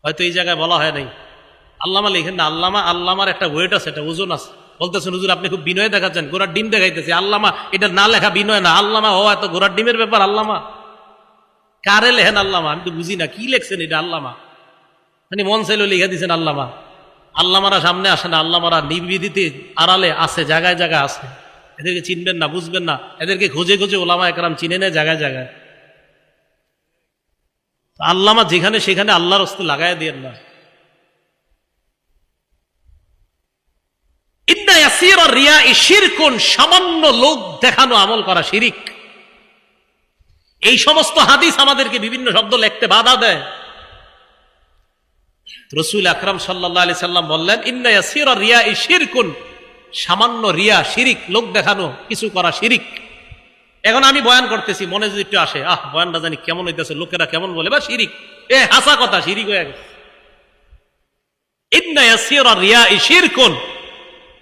হয়তো এই জায়গায় বলা হয় নাই। আল্লামা লিখেন না। আল্লামার একটা ওয়েট আছে, একটা ওজন আছে। বলতেছেন হুজুর আপনি খুব বিনয় দেখাচ্ছেন, ঘোড়ার ডিম দেখাইতেছে। আল্লামা এটা না লেখা বিনয় না। আল্লামা ও এত ঘোড়ার ডিমের ব্যাপার। আল্লামা কারে লেখেন? আল্লামা আমি তো বুঝি না কি লেখছেন এটা। আল্লামা মানে মন চাইলেও লিখে দিচ্ছেন আল্লামা। আল্লামারা সামনে আসে না, আল্লামারা নির্বিধিতে আড়ালে আছে, জায়গায় জায়গায় আছে। এদেরকে চিনবেন না, বুঝবেন না। এদেরকে খুঁজে খুঁজে ওলামা একরাম চিনে নেয় জায়গায় জায়গায়। আল্লামা যেখানে সেখানে আল্লাহর রাস্তায় লাগায় দিয়েন না। ইন্না ইয়াসীরা রিয়াই শিরকুন, সামান্য লোক দেখানো আমল করা শিরিক। এই সমস্ত হাদিস আমাদেরকে বিভিন্ন শব্দ লিখতে বাধা দেয়। রাসূল আকরাম সাল্লাল্লাহু আলাইহি সাল্লাম বললেন ইন্না ইয়াসীরা রিয়াই শিরকুন, সামান্য রিয়া শিরিক, লোক দেখানো কিছু করা শিরিক। এখন আমি বয়ান করতেছি, মনে যদি একটু আসে বয়ানটা জানি কেমন হইতেছে, লোকেরা কেমন বলে, বা শিরিক, হাসা কথা, শিরিক হয়ে গেছে। ইন্না ইয়াসীরা রিয়াই শিরকুন,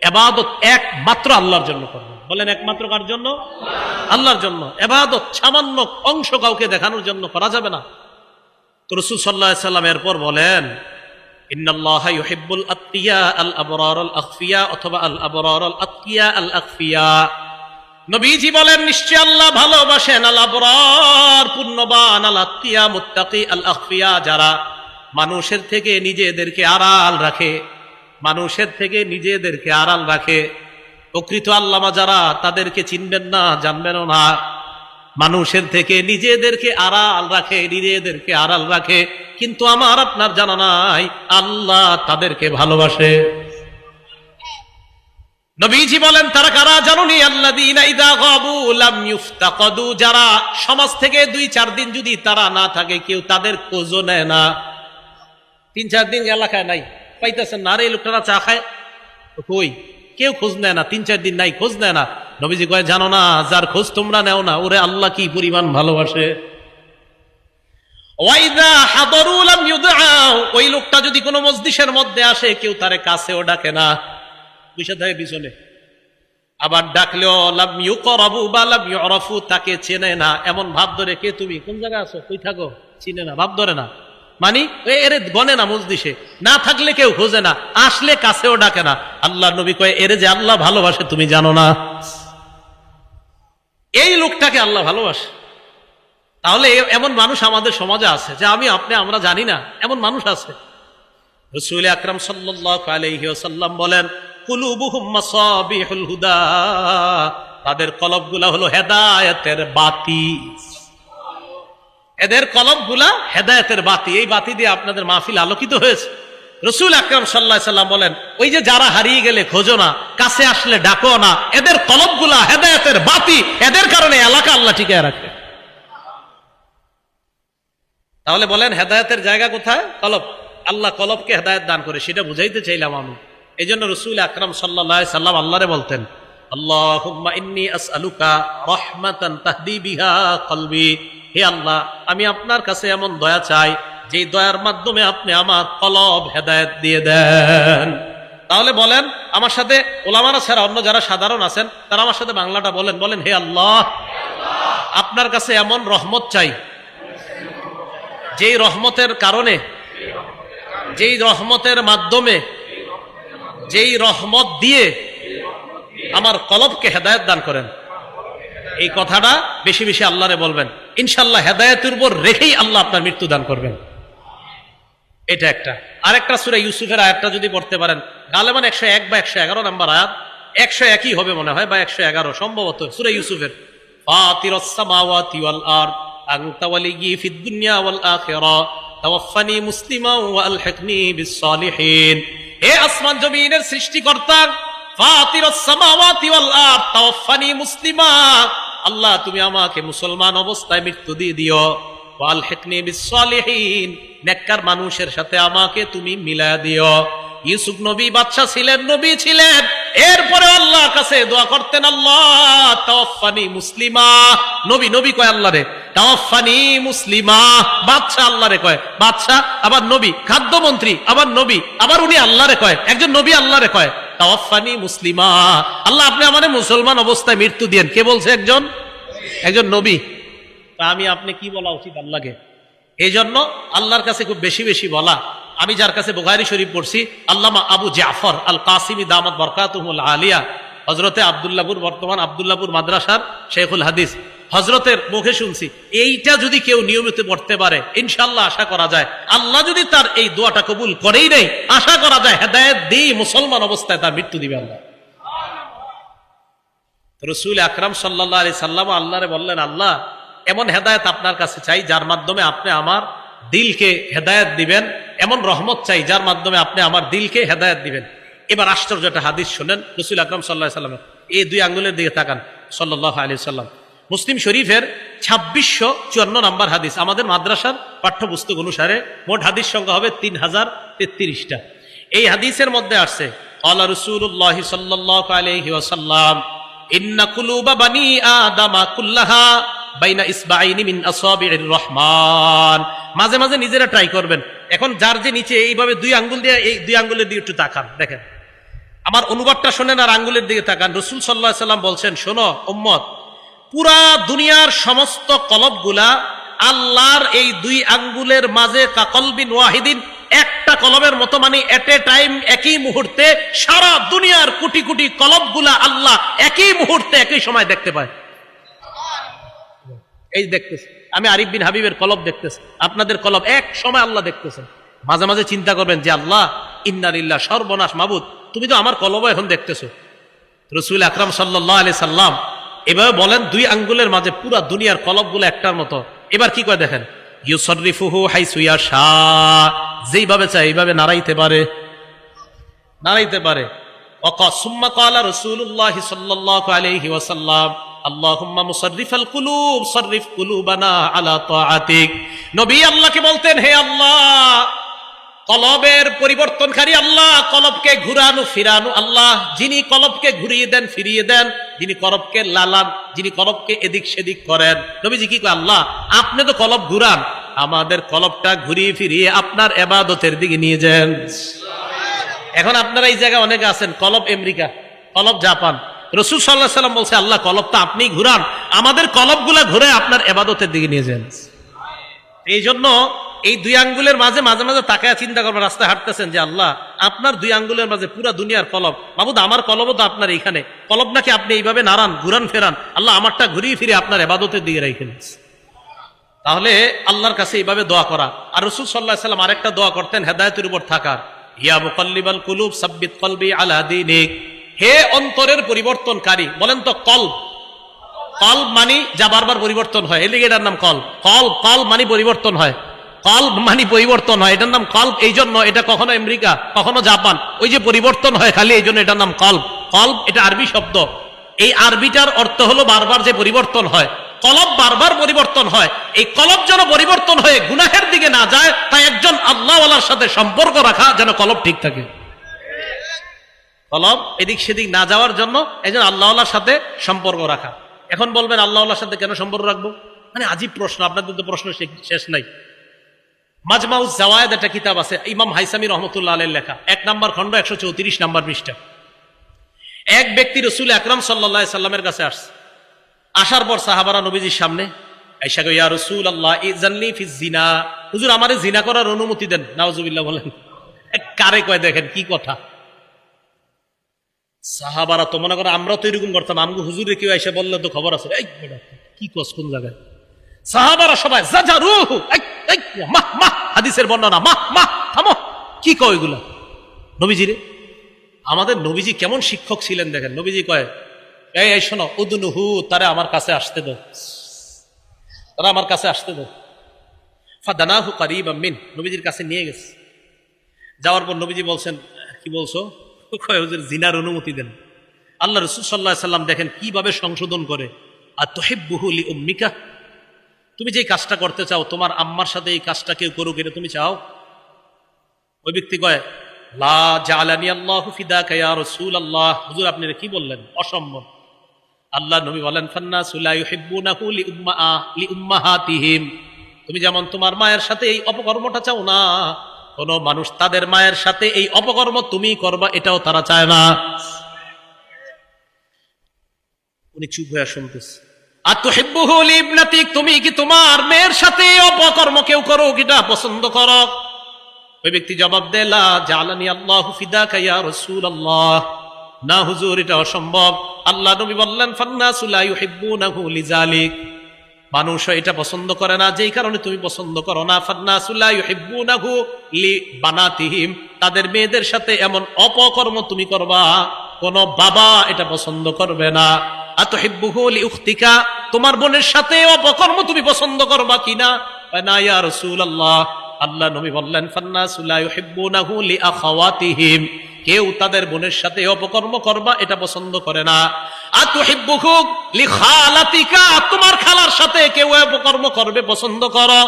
ইবাদত একমাত্র আল্লাহর জন্য করবেন। বলেন একমাত্র কার জন্য? আল্লাহর জন্য। ইবাদত সামান্য অংশ কাউকে দেখানোর জন্য করা যাবে না। তো রাসূল সাল্লাল্লাহু আলাইহি সাল্লাম এরপর বলেন ইন্নাল্লাহা ইউহিব্বুল আতকিয়া আল আবরার আল আখফিয়া, অথবা আল আবরার আল আতকিয়া আল আখফিয়া। নবীজি বলেন নিশ্চয় আল্লাহ ভালোবাসেন আল আবরার পুণ্যবান, আল আতকিয়া মুত্তাকি, আল আখফিয়া যারা মানুষের থেকে নিজেদেরকে আড়াল রাখে, মানুষের থেকে নিজেদেরকে আড়াল রাখে। প্রকৃত আল্লামা যারা, তাদেরকে চিনবেন না, জানবেনও না। মানুষের থেকে নিজেদেরকে আড়াল রাখে, নিজেদেরকে আড়াল রাখে, কিন্তু আমার আপনার জানা নাই আল্লাহ তাদেরকে ভালোবাসে। নবীজি বলেন তারা কারা জানুনি? আল্লাযীনা ইযা গাবু লাম ইফতাকাদু, যারা সমাজ থেকে 2-4 দিন যদি তারা না থাকে, কেউ তাদের খোঁজও নেয় না। 3-4 দিন এলাকায় নাই, পাইতেছেন না, আরে এই লোকটা চা খায়, কই? কেউ খোঁজ নেয় না, 3-4 দিন নাই, খোঁজ নেয় না। নবীজি কয় জানো না, যার খোঁজ তোমরা নেও না, ওরে আল্লাহ কি পরিমাণ ভালোবাসে। ওয়াইদা হাদারু লাম ইউদআউ, ওই লোকটা যদি কোনো মজলিসের মধ্যে আসে, কেউ তারে কাছেও ডাকে না, বসে থাকে পিছনে। আবার ডাকলেও লাম ইউকরাবু বা লাম ইউরাফু, তাকে চেনে না, এমন ভাব ধরে, কে তুমি, কোন জায়গায় আছো, কই থাকো, চিনে না, ভাব ধরে না। মানে এরে গনে না, মজলিসে না থাকলে কেউ খোঁজে না, আসলে কাছেও ডাকে না। আল্লাহ নবী কয় এরে যে আল্লাহ ভালোবাসে তুমি জানো না? এই লোকটাকে আল্লাহ ভালোবাসে। তাহলে এমন মানুষ আমাদের সমাজে আছে যে আমরা জানি না, এমন মানুষ আছে। রাসূল আকরাম সাল্লাল্লাহু আলাইহি ওয়াসাল্লাম বলেন কুলুবুহুম মাসাবিহুল হুদা, তাদের কলবগুলা হলো হেদায়েতের বাতি। এদের কলবগুলা হেদায়েতের বাতি, এই বাতি দিয়ে আপনাদের মাহফিল আলোকিত হয়েছে। রাসূল আকরাম সাল্লাল্লাহু আলাইহি ওয়াসাল্লাম বলেন ওই যে যারা হারিয়ে গেলে খোঁজো না, কাছে আসলে ডাকো না, এদের কলবগুলা হেদায়েতের বাতি, এদের কারণে এলাকা আল্লাহ টিকিয়ে রাখে। তাহলে বলেন হেদায়েতের জায়গা কোথায়? কলব। আল্লাহ কলবকে হেদায়েত দান করে, সেটা বুঝাইতে চাইলাম আমি। এই জন্য রাসূল আকরাম সাল্লাল্লাহু আলাইহি ওয়াসাল্লাম আল্লাহরে বলতেন আল্লাহুম্মা ইন্নী আসআলুকা রাহমাতান তাহদি বিহা কলবি, হে আল্লাহ আমি আপনার কাছে এমন দয়া চাই যে দয়ার মাধ্যমে আপনি আমার কলব হেদায়েত দিয়ে দেন। তাহলে বলেন আমার সাথে, ওলামারা ছাড়া অন্য যারা সাধারণ আছেন তারা আমার সাথে বাংলাটা বলেন, বলেন হে আল্লাহ আপনার কাছে এমন রহমত চাই, যেই রহমতের কারণে, যেই রহমতের মাধ্যমে, যেই রহমত দিয়ে আমার কলবকে হেদায়েত দান করেন। এই কথাটা বেশি বেশি আল্লাহরে বলবেন, ইনশাআল্লাহ হেদায়েতের উপর রেখেই আল্লাহ আপনার মৃত্যু দান করবেন। এটা একটা। আরেকটা সূরা ইউসুফের আয়াতটা যদি পড়তে পারেন, গালেবান 101 বা 111 নম্বর আয়াত, 101ই হবে মনে হয়, বা 111 সম্ভবত, সূরা ইউসুফের ফাতিরাস সামাওয়াতি ওয়াল আরদ আনতা ওয়ালিয়্যি ফিদ দুনিয়া ওয়াল আখিরাহ তাওয়াফফানি মুসলিমান ওয়া আলহিকনি বিস সালিহিন। হে আসমান জমিনের সৃষ্টিকর্তা, ফাতিরাস সামাওয়াতি ওয়াল আরদ তাওয়াফফানি মুসলিমা, আল্লাহ তুমি আমাকে মুসলমান অবস্থায় মৃত্যু দিয়ে দিও। ওয়া আলহিকনি বিস সালিহিন, নেককার মানুষের সাথে আমাকে তুমি মিলায়া দিও। ইউসুফ নবী বাদশা ছিলেন, নবী ছিলেন, এরপরে আল্লাহর কাছে দোয়া করতেন, আল্লাহ তাওয়াফফানি মুসলিমা। নবী নবী কয় আল্লাহ রে তাওয়াফফানি মুসলিমা, বাদশা আল্লাহ রে কয়, বাদশা আবার নবী, খাদ্যমন্ত্রী আবার নবী, আবার উনি আল্লাহ রে কয়, একজন নবী আল্লাহ রে কয় তাওয়াফফানি মুসলিমা, আল্লাহ আপনি আমাদের মুসলমান অবস্থায় মৃত্যু দিয়েন। কে বলছে? একজন নবী। তা আমি আপনি কি বলা উচিত আল্লাহকে? এই জন্য আল্লাহর কাছে খুব বেশি বেশি বলা। আমি যার কাছে বুখারী শরীফ পড়ছি, আল্লামা আবু জাফর আল কাসিমি দামাত বরকাতুহুল আলিয়া, হযরতে আব্দুল্লাহপুর, বর্তমান আব্দুল্লাহপুর মাদ্রাসার শেখুল হাদিস, হযরতের মুখে শুনছি, এইটা যদি কেউ নিয়মিত পড়তে পারে ইনশাআল্লাহ আশা করা যায় আল্লাহ যদি তার এই দোয়াটা কবুল করেই নেই, আশা করা যায় হেদায়েত দিয়ে মুসলমান অবস্থায় তার মৃত্যু দিবে আল্লাহ। রাসূল আকরাম সাল্লাল্লাহু আলাইহি সাল্লাম আল্লাহরে বললেন, আল্লাহ এমন হেদায়েত আপনার কাছে চাই যার মাধ্যমে আপনি আমার দিলকে হেদায়েত দিবেন, এমন রহমত চাই যার মাধ্যমে আপনি আমার দিলকে হেদায়েত দিবেন। এবার আশ্চর্য একটা হাদিস শোনেন, রাসূল আকরাম সাল্লাল্লাহু আলাইহি সাল্লাম এই দুই আঙ্গুলের দিকে তাকান, সাল্লাল্লাহু আলাইহি সাল্লাম। মুসলিম শরীফের 2654 নম্বর হাদিস, আমাদের মাদ্রাসার পাঠ্যপুস্তক অনুসারে মোট হাদিস সংখ্যা হবে 3033টা। এই হাদিসের মধ্যে আসছে, ক্বালা রাসূলুল্লাহ সাল্লাল্লাহু আলাইহি ওয়াসাল্লাম, ইন্না কুলুবা বানি আদামা কুল্লাহা বাইনা ইসবাইনি মিন আসাবির রহমান। মাঝে মাঝে নিজেরা ট্রাই করবেন। এখন যার যে নিচে এইভাবে দুই আঙ্গুল দিয়ে, এই দুই আঙ্গুলের দিকে একটু তাকান, দেখেন আমার অনুবাদটা শোনেন আর আঙ্গুলের দিকে তাকান। রাসূল সাল্লাল্লাহু আলাইহি সাল্লাম বলছেন, শোনো উম্মত, পুরা দুনিয়ার সমস্ত কলবগুলা আল্লাহর এই দুই আঙ্গুলের মাঝে কাকলবিন ওয়াহিদিন, একটা কলবের মতো, মানে এট এ টাইম, একই মুহূর্তে সারা দুনিয়ার কোটি কোটি কলবগুলা আল্লাহ একই মুহূর্তে একই সময় দেখতে পায়। এই দেখতেছে, আমি আরিফ বিন হাবিবের কলব দেখতেছি, আপনাদের কলব এক সময় আল্লাহ দেখতেছেন। মাঝে মাঝে চিন্তা করবেন যে আল্লাহ ইন্না লিল্লাহ, সর্বনাশ মাবুদ, তুমি তো আমার কলব এখন দেখতেছো। রাসূল আকরাম সাল্লাল্লাহু আলাইহি সাল্লাম এভাবে বলেন, দুই আঙ্গুলের মাঝে পুরা দুনিয়ার কলবগুলো একটার মতো। এবার কি কয় দেখেন, ইউসাররিফুহু হাইসু ইয়াশা, যেইভাবে চায় এইভাবে নাড়াইতে পারে। সুম্মা ক্বালা রাসূলুল্লাহ সাল্লাল্লাহু আলাইহি ওয়াসাল্লাম, আল্লাহুম্মা মুসাররিফাল কুলুব সাররিফ কুলুবানা আলা তাআতিক। নবী আল্লাহকে বলতেন, হে আল্লাহ, কলবের পরিবর্তনকারী আল্লাহ, কলবকে ঘুরানো ফিরানো আল্লাহ, যিনি কলবকে ঘুরিয়ে দেন ফিরিয়ে দেন, যিনি কলবকে লালান, যিনি কলবকে এদিক সেদিক করেন। নবীজি কি কয়, আল্লাহ আপনি তো কলব ঘুরান, আমাদের কলবটা ঘুরিয়ে ফিরিয়ে আপনার ইবাদতের দিকে নিয়ে যান। এখন আপনারা এই জায়গায় অনেকে আছেন, কলব আমেরিকা, কলব জাপান। রাসূল সাল্লাল্লাহু আলাইহি সাল্লাম বলছে, আল্লাহ কলবটা আপনি ঘুরান, আমাদের কলবগুলা ঘুরে আপনার ইবাদতের দিকে নিয়ে যান। এই জন্য এই দুই আঙ্গুলের মাঝে মাঝে মাঝে তাকায় চিন্তা করবেন, রাস্তায় হাঁটতেছেন, যে আল্লাহ আপনার দুই আঙ্গুলের মাঝে পুরা দুনিয়ার কলব, মাবুদ আমার কলবও তো আপনার এইখানে, কলব নাকি আপনি এইভাবে নাড়ান, ঘুরান ফেরান, আল্লাহ আমারটা ঘুরিয়ে ফিরে আপনার ইবাদতের দিকে রাখেন। তাহলে আল্লাহর কাছে এইভাবে দোয়া করা। আর রাসূল সাল্লাল্লাহু আলাইহি সাল্লাম আরেকটা দোয়া করতেন হেদায়েতের উপর থাকার, ইয়া মুকাল্লিবাল কুলুব সাব্বিত কলবি আলা দীনিক, হে অন্তরের পরিবর্তনকারী। বলেন তো কলব, কলব মানে যা বারবার পরিবর্তন হয়, এর এটার নাম কলব। কলব মানে পরিবর্তন হয়, কলব মানে পরিবর্তন হয়, এটার নাম কলব। এই জন্য এটা কখনো আমেরিকা কখনো জাপান, ওই যে পরিবর্তন হয় খালি, এই জন্য এটার নাম কলব। কলব এটা আরবি শব্দ, এই আরবিটার অর্থ হলো বারবার যে পরিবর্তন হয়, কলব বারবার পরিবর্তন হয়। এই কলব যেন পরিবর্তন হয়ে গুনাহের দিকে না যায়, তাই একজন আল্লাহওয়ালার সাথে সম্পর্ক রাখা যেন কলব ঠিক থাকে। কলব এদিক সেদিক না যাওয়ার জন্য একজন আল্লাহওয়ালার সাথে সম্পর্ক রাখা। এখন বলবেন আল্লাহওয়ালার সাথে কেন সম্পর্ক রাখবো? মানে আজীব প্রশ্ন, আপনাদের তো প্রশ্ন শেষ নাই। মাজমাউজ জাওয়ায়েদ একটা কিতাব আছে, ইমাম হাইসামি রহমতুল্লাহ আলাইহির লেখা, 1 নম্বর খণ্ড 134 নম্বর পৃষ্ঠা। এক ব্যক্তি রাসূল আকরাম সাল্লাল্লাহু আলাইহি সাল্লামের কাছে আসছে। আসার পর সাহাবারা নবীজির সামনে আয়েশা কয়, ইয়া রাসূলুল্লাহ ইযাননি ফিজ জিনা, হুজুর আমারে জিনা করার অনুমতি দেন। নাউজুবিল্লাহ বলেন, কারে কয় দেখেন কি কথা। সাহাবারা তো মনে করে আমরা তো এরকম করতাম, আমগো হুজুরে কেউ এসে বললে তো খবর আছে, এই বেটা কি কস কোন জায়গায়। সাহাবারা সবাই জাজারুহু, মাহ মাহ, হাদিসের বর্ণনা, মাহ মাহ, থামো, কি কয় এগুলা নবীজি রে? আমাদের নবীজি কেমন শিক্ষক ছিলেন দেখেন। নবীজি কয়, এই শোনো, উদনুহু, তারা আমার কাছে আসতে দাও, তারা আমার কাছে আসতে দাও। ফাদানাহু কারিবাম মিন, নবীজির কাছে নিয়ে গেছে। যাওয়ার পর নবীজি বলছেন, কি বলছো? হুজুর জিনার অনুমতি দেন। আল্লাহ রাসূল সাল্লাল্লাহু আলাইহি সাল্লাম দেখেন কিভাবে সংশোধন করে। আর তুহিব্বুহু লিউম্মিকা, তুমি যে কাজটা করতে চাও তোমার আম্মার সাথে এই কাজটা কেউ করুক, এটা তুমি চাও? ওই ব্যক্তি কয়, লা জাআলানি আল্লাহু ফিদাকা ইয়া রাসূলুল্লাহ। হুজুর আপনি কি বললেন? অসম্ভব। আল্লাহ নবী বলেন, ফান্নাসু লা ইউহিব্বুনাহু লিউম্মাহাতিহিম, তুমি যেমন তোমার মায়ের সাথে এই অপকর্মটা চাও না, কোন মানুষ তাদের মায়ের সাথে এই অপকর্ম তুমি করবা এটাও তারা চায় না। উনি চুপ হয়ে শুনতেছে। আর তুহিব্বুহু লিইবনাতিক, তুমি কি তোমার মেয়ের সাথে অপকর্ম কেউ করো এটা পছন্দ করো? ওই ব্যক্তি জবাব দেয়, লা জাআলানি আল্লাহু ফিদাকা ইয়া রাসূলুল্লাহ, না হুজুর এটা অসম্ভব। আল্লাহ নবী বললেন, ফান্নাসু লা ইউহিব্বুনাহু লিযালিক, মানুষ এটা পছন্দ করে না যেই কারণে তুমি পছন্দ করো না। ফান্নাসু লা ইউহিব্বুনাহু লিবানাতিহিম, তাদের মেয়েদের সাথে এমন অপকর্ম তুমি করবা কোন বাবা এটা পছন্দ করবে না। আতুহিব্বুহু লিউখতিকা, তোমার বোনের সাথে অপকর্ম তুমি পছন্দ করবা কিনা? না ইয়া রাসূলুল্লাহ। আল্লাহ নবী বললেন, ফান্নাসু লা ইউহিব্বুনাহু লিআখাওয়াতিহিম, কেউ তাদের বোনের সাথে অপকর্ম করবা এটা পছন্দ করে না। আতুহিব্বুহু লিখালাতিকা, তোমার খালার সাথে কেউ অপকর্ম করবে পছন্দ করো?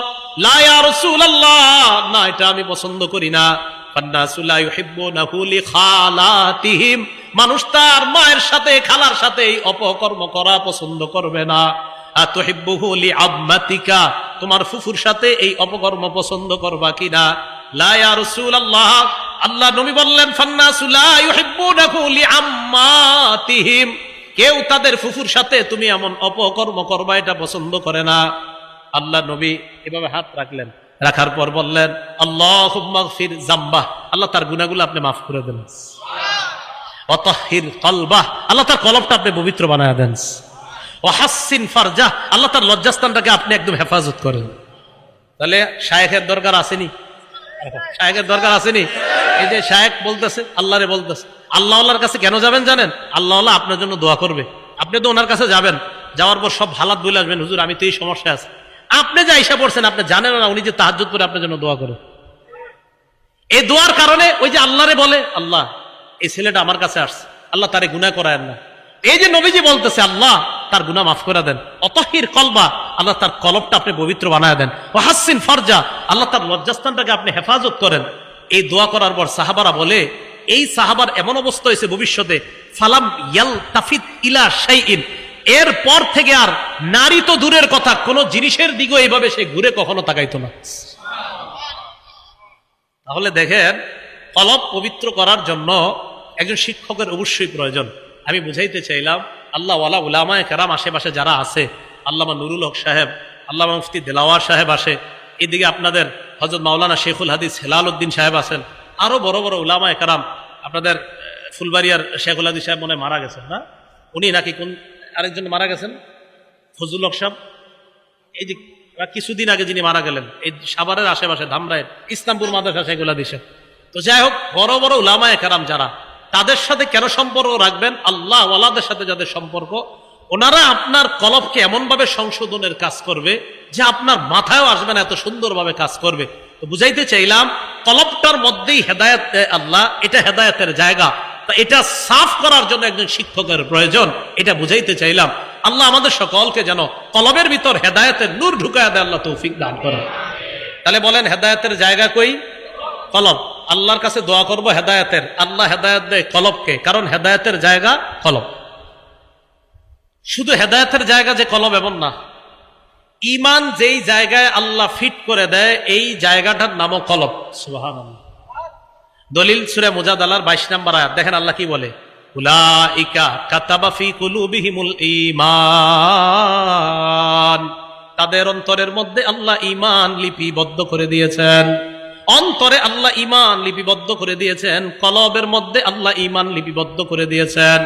লা ইয়া রাসূলুল্লাহ, না এটা আমি পছন্দ করি না। ফান্নাসু লা ইউহিব্বুনাহু লিখালাতিহিম, মানুষ তার মায়ের সাথে খালার সাথে এই অপকর্ম করা পছন্দ করবে না। আতুহিব্বুহু লিআম্মাতিকা, তোমার ফুফুর সাথে এই অপকর্ম পছন্দ করবা কিনা? লা ইয়া রাসূলুল্লাহ। আল্লাহ নবী বললেন, ফান্নাসু লা ইউহিব্বুনাহু লিআম্মাতিহিম, কেউ তাদের ফুফুর সাথে তুমি এমন অপকর্ম করবা এটা পছন্দ করে না। আল্লাহ নবী এভাবে হাত রাখলেন, রাখার পর বললেন, আল্লাহুম্মা গফির যামবাহ, আল্লাহ তার গুনাহগুলো আপনি মাফ করে দেন। ওয়া তাহহির কলবাহ, আল্লাহ তার কলবটা আপনি পবিত্র বানায় দেন। ওয়া হাসসিন ফারজাহ, আল্লাহ তার লজ্জাস্থানটাকে আপনি একদম হেফাজত করেন। তাহলে শায়েখের দরকার আসেনি? শায়েখের দরকার আসেনি? এই যে শায়েখ বলতেছে, আল্লাহরে বলতেছে। আল্লাহর কাছে কেন যাবেন জানেন? আল্লাহ আপনার জন্য দোয়া করবে। আপনি তো ওনার কাছে যাবেন, যাওয়ার পর সব হালাত বলে আসবেন, হুজুর আমি তো এই সমস্যা আছে। আপনি যে আইসা পড়ছেন, আপনি জানেন না উনি যে তাহাজ্জুদ করে আপনার জন্য দোয়া করে। এই দোয়ার কারণে ওই যে আল্লাহরে বলে, আল্লাহ এই ছেলেটা আমার কাছে আসছে, আল্লাহ তারে গুনাহ করায়েন না। এই যে নবীজি বলতেছে, আল্লাহ তার গুনাহ মাফ করে দেন। অতহির কলবা, আল্লাহ তার কলবটা আপনি পবিত্র বানায় দেন। ও হাসিন ফারজা, আল্লাহ তার লজ্জাস্থানটাকে আপনি হেফাজত করেন। এই দোয়া করার পর সাহাবারা বলে, এই সাহাবার এমন অবস্থা হয়েছে ভবিষ্যতে, ফালাম ইয়ালতাফিত ইলা শাইইন, এর পর থেকে আর নারী তো দূরের কথা, কোন জিনিসের দিকে এইভাবে সে ঘুরে কখনো তাকাইতো না। তাহলে দেখেন, কলব পবিত্র করার জন্য একজন শিক্ষকের অবশ্যই প্রয়োজন। আমি বুঝাইতে চাইলাম, আল্লাহ ওয়ালা উলামায়ে কেরাম আশেপাশে যারা আছে, আল্লামা নুরুল হক সাহেব, আল্লামা মুফতি দেলাওয়ার সাহেব আসে, এদিকে আপনাদের হযরত মাওলানা শেখুল হাদিস হেলাল উদ্দিন সাহেব আছেন, আরো বড় বড় উলামায়ে কেরাম, আপনাদের ফুলবাড়িয়ার শেখুল হাদিস সাহেব মনে মারা গেছেন না? উনি নাকি কোন আরেকজন মারা গেছেন, ফজলুল হক সাহেব, এই যে কিছুদিন আগে যিনি মারা গেলেন, এই সাভারের আশেপাশে ধামরায়ের ইসলামপুর মাদ্রাসা শেখুল হাদিস সাহেব। তো যাই হোক, বড় বড় উলামায়ে কেরাম যারা, তাদের সাথে কেন সম্পর্ক রাখবেন? আল্লাহ ওয়ালাদের সাথে যাদের সম্পর্ক, ওনারা আপনার কলবকে এমন ভাবে সংশোধনের কাজ করবে যে আপনার মাথায়ও আসবে না, এত সুন্দরভাবে কাজ করবে। তো বুঝাইতে চাইলাম, কলবটার মধ্যেই হেদায়েত আল্লাহ, এটা হেদায়েতের জায়গা। তা এটা সাফ করার জন্য একজন শিক্ষকের প্রয়োজন, এটা বুঝাইতে চাইলাম। আল্লাহ আমাদের সকলকে যেন কলবের ভিতর হেদায়েতের নূর ঢুকায় দেয়, আল্লাহ তৌফিক দান করেন। তাহলে বলেন, হেদায়েতের জায়গা কই? কলব। আল্লাহর কাছে দোয়া করব হেদায়েতের, আল্লাহ হেদায়েত দেয় কলবকে, কারণ হেদায়েতের জায়গা কলব। শুধু হেদায়েতের জায়গা যে কলব এমন না, ঈমান যেই জায়গায় আল্লাহ ফিট করে দেয় এই জায়গাটার নামও কলব। সুবহানাল্লাহ। দলিল সূরা মুজাদালার 22 নম্বর আয়াত, দেখেন আল্লাহ কি বলে, উলাইকা কাতাবা ফি কুলুবিহিমুল ঈমান, তাদের অন্তরের মধ্যে আল্লাহ ঈমান লিপিবদ্ধ করে দিয়েছেন। অন্তরে আল্লাহ ঈমান লিপিবদ্ধ করে দিয়েছেন, কলবের মধ্যে আল্লাহ ঈমান লিপিবদ্ধ করে দিয়েছেন।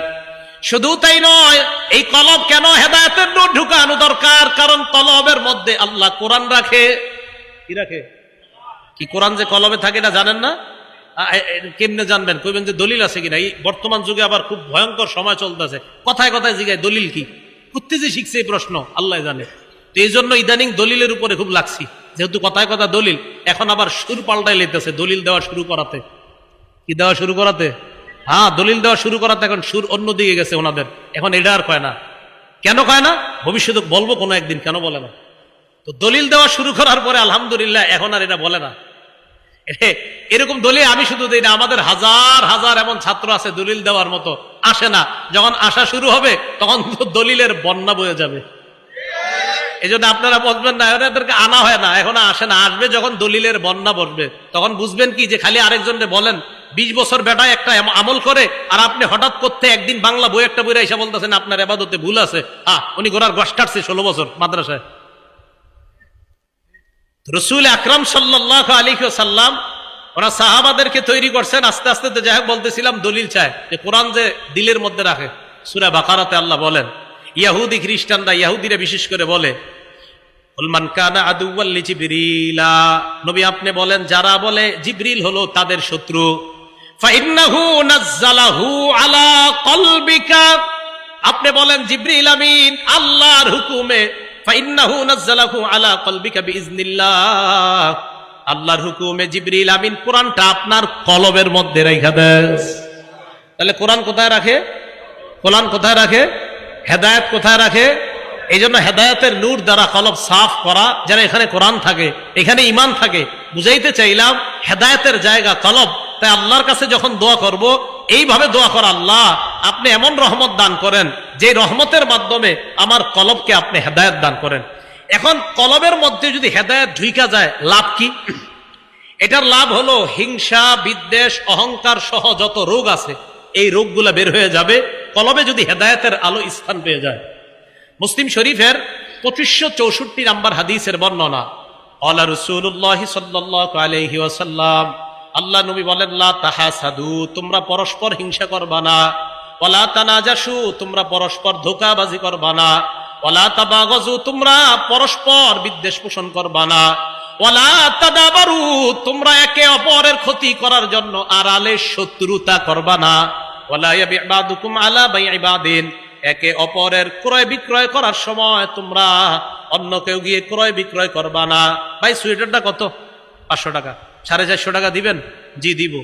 শুধু তাই নয়, এই কলব কেন হেদায়েতের নূর ঢুকানো দরকার? কারণ কলবের মধ্যে আল্লাহ কোরআন রাখে। কি রাখে? কি কোরআন যে কলবে থাকে না জানেন না? কেমনে জানবেন? কইবেন যে দলিল আছে কিনা। এই বর্তমান যুগে আবার খুব ভয়ঙ্কর সময় চলতেছে, কথায় কথায় জিগায় দলিল কি, কুত্তে যে শিখছে এই প্রশ্ন আল্লাহ জানে। তো এই জন্য ইদানিং দলিলের উপরে খুব লাগছি, যেহেতু কথায় কথা দলিল, এখন আবার সুর পাল্টাই লেতেছে দলিল দেওয়া শুরু করাতে। কি দেওয়া শুরু করাতে? হ্যাঁ, দলিল দেওয়া শুরু করাতে এখন সুর অন্যদিকে গেছে ওনাদের। এখন এটা আর কয় না। কেন কয় না? ভবিষ্যতে বলবো কোনো একদিন কেন বলে না। তো দলিল দেওয়া শুরু করার পরে আলহামদুলিল্লাহ এখন আর এটা বলে না। এরকম দলিল আমি শুধু দিই না, আমাদের হাজার হাজার এমন ছাত্র আছে দলিল দেওয়ার মতো, আসে না। যখন আসা শুরু হবে তখন তো দলিলের বন্যা বয়ে যাবে। এই জন্য আপনারা বুঝবেন না, এদেরকে আনা হয় না, এখন আসে না। আসবে যখন দলিলের বন্যা বসবে, তখন বুঝবেন কি যে খালি আরেকজনকে বলেন 20 বছর বেটায় একটা আমল করে, আর আপনি হঠাৎ করতে একদিন বাংলা বই একটা বইরা এসে বলতেছেন আপনার ইবাদতে ভুল আছে। উনি গোড়ার গস কাটছে 16 বছর মাদ্রাসায়। রাসূল আকরাম সাল্লাল্লাহু আলাইহি ওয়াসাল্লাম ওরা সাহাবাদেরকে তৈরি করছেন। আস্তে আস্তে যাই হোক বলতেছিলাম, দলিল চায় যে কোরআন যে দিলের মধ্যে রাখে। সূরা বাকারাতে আল্লাহ বলেন, ইহুদি খ্রিস্টানরা, ইহুদিরা বিশেষ করে বলে, মান কানা আদুওয়াল লিজিবরিলা, নবী আপনি বলেন যারা বলে জিবরিল হলো তাদের শত্রু, ফাইন্নাহু নাযালাহু আলা কলবিকা, আপনি বলেন জিবরিল আমিন আল্লাহর হুকুমে, ফাইন্নাহু নাযালাহু আলা কলবিকা বিইজনিল্লাহ, আল্লাহর হুকুমে জিবরিল আমিন কোরআনটা আপনার কলবের মধ্যে রাখা দেন। তাহলে কোরআন কোথায় রাখে? কোরআন কোথায় রাখে? হেদায়েত কোথায় রাখে? এই জন্য হেদায়েতের নূর দ্বারা কলব সাফ করা, যেন এখানে কোরআন থাকে, এখানে ঈমান থাকে। বুঝাইতে চাইলাম হেদায়েতের জায়গা কলব। তাই আল্লাহর কাছে যখন দোয়া করব, এইভাবে দোয়া করা, আল্লাহ আপনি এমন রহমত দান করেন যে রহমতের মাধ্যমে আমার কলবকে আপনি হেদায়েত দান করেন। এখন কলবের মধ্যে যদি হেদায়েত ঢুইকা যায়, লাভ কি? এটার লাভ হলো হিংসা, বিদ্বেষ, অহংকার সহ যত রোগ আছে এই রোগগুলা বের হয়ে যাবে কলবে যদি হেদায়েতের আলো স্থান পেয়ে যায়। মুসলিম শরীফের 2564 নম্বর হাদিসের বর্ণনা, ক্বালা রাসূলুল্লাহ সাল্লাল্লাহু আলাইহি ওয়াসাল্লাম, আল্লাহ নবী বলেন, লা তাহাসাদু, তোমরা পরস্পর হিংসা করবা না, ওয়ালা তানাজাসু, তোমরা পরস্পর ধোঁকাবাজি করবা না, ওয়ালা তাবাগাজু, তোমরা পরস্পর বিদ্বেষ পোষণ করবা না, ওয়ালা তাদাবারু, তোমরা একে অপরের ক্ষতি করার জন্য আড়ালে শত্রুতা করবা না, ওয়ালা ইয়াবি বাদুকুম আলা বাই'i বাদিন, একে অপরের ক্রয় বিক্রয় করার সময় তোমরা অন্য কেউ গিয়ে ক্রয় বিক্রয় করবা না। ভাই সোয়েটারটা কত? 500 টাকা। 450 টাকা দিবেন? জি দিব।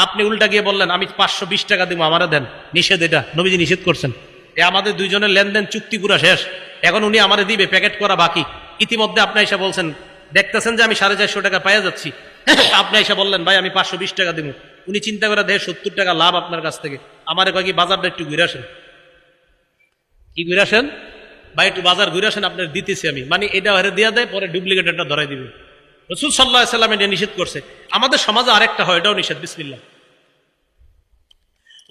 আপনি উল্টা গিয়ে বললেন আমি 520 টাকা দিব, আমারে দেন। নিষেধ, এটা নবীজি নিষেধ করছেন। আমাদের দুইজনের লেনদেন চুক্তি পুরা শেষ, এখন উনি আমারে দিবে, প্যাকেট করা বাকি। ইতিমধ্যে আপনি এসে বলছেন, দেখতেছেন যে আমি 450 টাকা পাইয়া যাচ্ছি, আপনি এসে বললেন ভাই আমি 520 টাকা দিব। উনি চিন্তা করে দেখে 70 টাকা লাভ আপনার কাছ থেকে। আমারে কয় কি বাজারটা একটু ঘুরে আসেন। কি ঘুরে আসেন ভাই? একটু বাজার ঘুরে আসেন, আপনার দিতেছি আমি। মানে এটা হেরে দিয়া দেয়, পরে ডুপ্লিকেট একটা ধরাই দিবে। রাসূল সাল্লাল্লাহু আলাইহি ওয়াসাল্লাম এটা নিষেধ করছে। আমাদের সমাজে আরেকটা হয়, এটাও নিষেধ। বিসমিল্লাহ।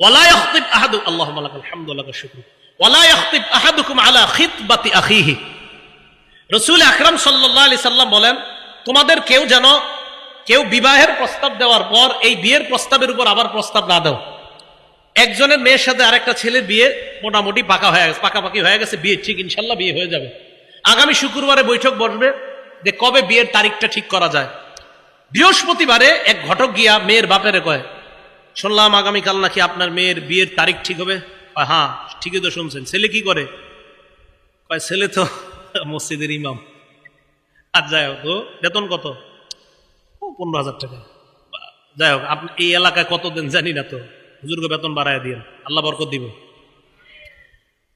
ওয়ালা ইয়াখতিব আহাদু, আল্লাহুম্মা লাকাল হামদু ওয়া লাকাশ শুকরু, ওয়ালা ইয়াখতিব আহাদুকুম আলা খিতবাতি আখিহি। রাসূল আকরাম সাল্লাল্লাহু আলাইহি সাল্লাম বলেন, তোমাদের কেউ বিবাহের প্রস্তাব দেওয়ার পর এই বিয়ের প্রস্তাবের উপর আবার প্রস্তাব না দাও। একজনের মেয়ের সাথে আরেকটা ছেলের বিয়ে মোটামুটি পাকাপাকি হয়ে গেছে, বিয়ে ঠিক, ইনশাল্লাহ বিয়ে হয়ে যাবে। আগামী শুক্রবারে বৈঠক বসবে যে কবে বিয়ের তারিখটা ঠিক করা যায়। বৃহস্পতিবারে এক ঘটক গিয়া মেয়ের বাপেরে কয়, শুনলাম আগামীকাল নাকি আপনার মেয়ের বিয়ের তারিখ ঠিক হবে। হ্যাঁ ঠিকই তো শুনছেন। ছেলে কি করে? কয় ছেলে তো মসজিদের ইমাম। আর যাই হোক, বেতন কত? 15,000 টাকা। যাই হোক, আপনি এই এলাকায় কত দেন জানি না, তো হুজুরকে বেতন বাড়ায় দিন, আল্লাহ বরকত দিব।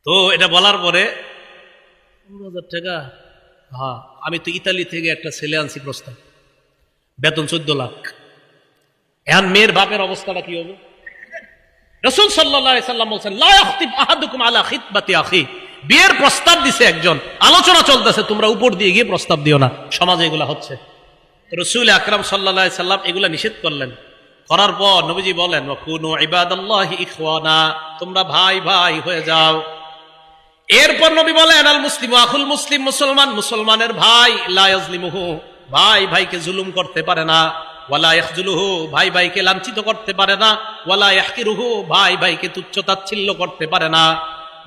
তো এটা বলার পরে 15,000 টাকা, হ্যাঁ আমি তো ইতালি থেকে একটা ছেলে আনছি প্রস্তাব, বেতন 14 লাখ। এখন মেয়ের বাপের অবস্থাটা কি হবে? রাসূল সাল্লাল্লাহু আলাইহি সাল্লাম বলেন, লা ইয়াখতিব আহাদুকুম আলা খিতবাতি আখি, বিয়ের প্রস্তাব দিছে একজন, আলোচনা চলতেছে, তোমরা উপর দিয়ে গিয়ে প্রস্তাব দিও না। সমাজে এগুলা হচ্ছে। রাসূল আকরাম সাল্লাল্লাহু আলাইহি সাল্লাম এগুলা নিষেধ করলেন। করার পর নবীজি বলেন, ওয়াকুনু ইবাদাল্লাহি ইখওয়ানা, তোমরা ভাই ভাই হয়ে যাও। এরপর নবী বলেন, আল মুসলিমু আখুল মুসলিম, মুসলমানের ভাই, লা ইয়াজলিমুহু, ভাই ভাইকে জুলুম করতে পারে না, ওয়ালা ইয়াখজুলুহু, ভাই ভাইকে লাঞ্ছিত করতে পারে না, ওয়ালা ইয়াহকিরুহু, ভাই ভাইকে তুচ্ছ তাচ্ছিল্য করতে পারে না।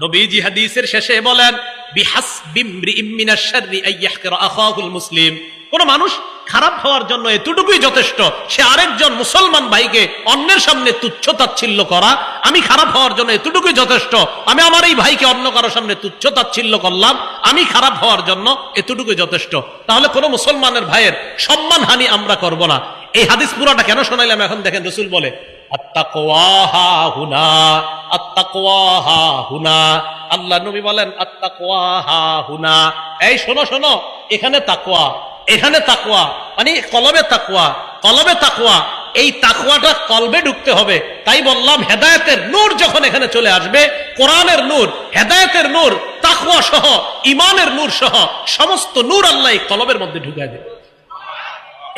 নবীজি হাদিসের শেষে বলেন, বিহাসবি ইমরিইম মিনাশ শাররি আন ইয়াহকিরা আখাহুল মুসলিম, কোন মানুষ খারাপ হওয়ার জন্য এতটুকুই যথেষ্ট, সে আরেকজন মুসলমান ভাইকে অন্যের সামনে তুচ্ছ তাচ্ছিল্য করা। আমি খারাপ হওয়ার জন্য এতটুকুই যথেষ্ট, আমি আমার এই ভাইকে অন্য কারো সামনে তুচ্ছ তাচ্ছিল্য করলাম, আমি খারাপ হওয়ার জন্য এতটুকুই যথেষ্ট। তাহলে কোন মুসলমানের ভাইয়ের সম্মানহানি আমরা করব না। এই হাদিস পুরাটা কেন শোনাইলাম এখন দেখেন। রাসূল বলে আত্তাকওয়া হা হুনা, আত্তাকওয়া হা হুনা। আল্লাহ নবী বলেন আত্তাকওয়া হা হুনা, এই শোনো শোনো, এখানে তাকওয়া, এখানে তাকওয়া, মানে কলবে তাকওয়া, কলবে তাকওয়া। এই তাকওয়াটা কলবে ঢুকতে হবে। তাই বললাম হেদায়েতের নূর যখন এখানে চলে আসবে, কোরআনের নূর, হেদায়েতের নূর, তাকওয়া সহ, ঈমানের নূর সহ সমস্ত নূর আল্লাহ এই কলবের মধ্যে ঢুকায় দেবে।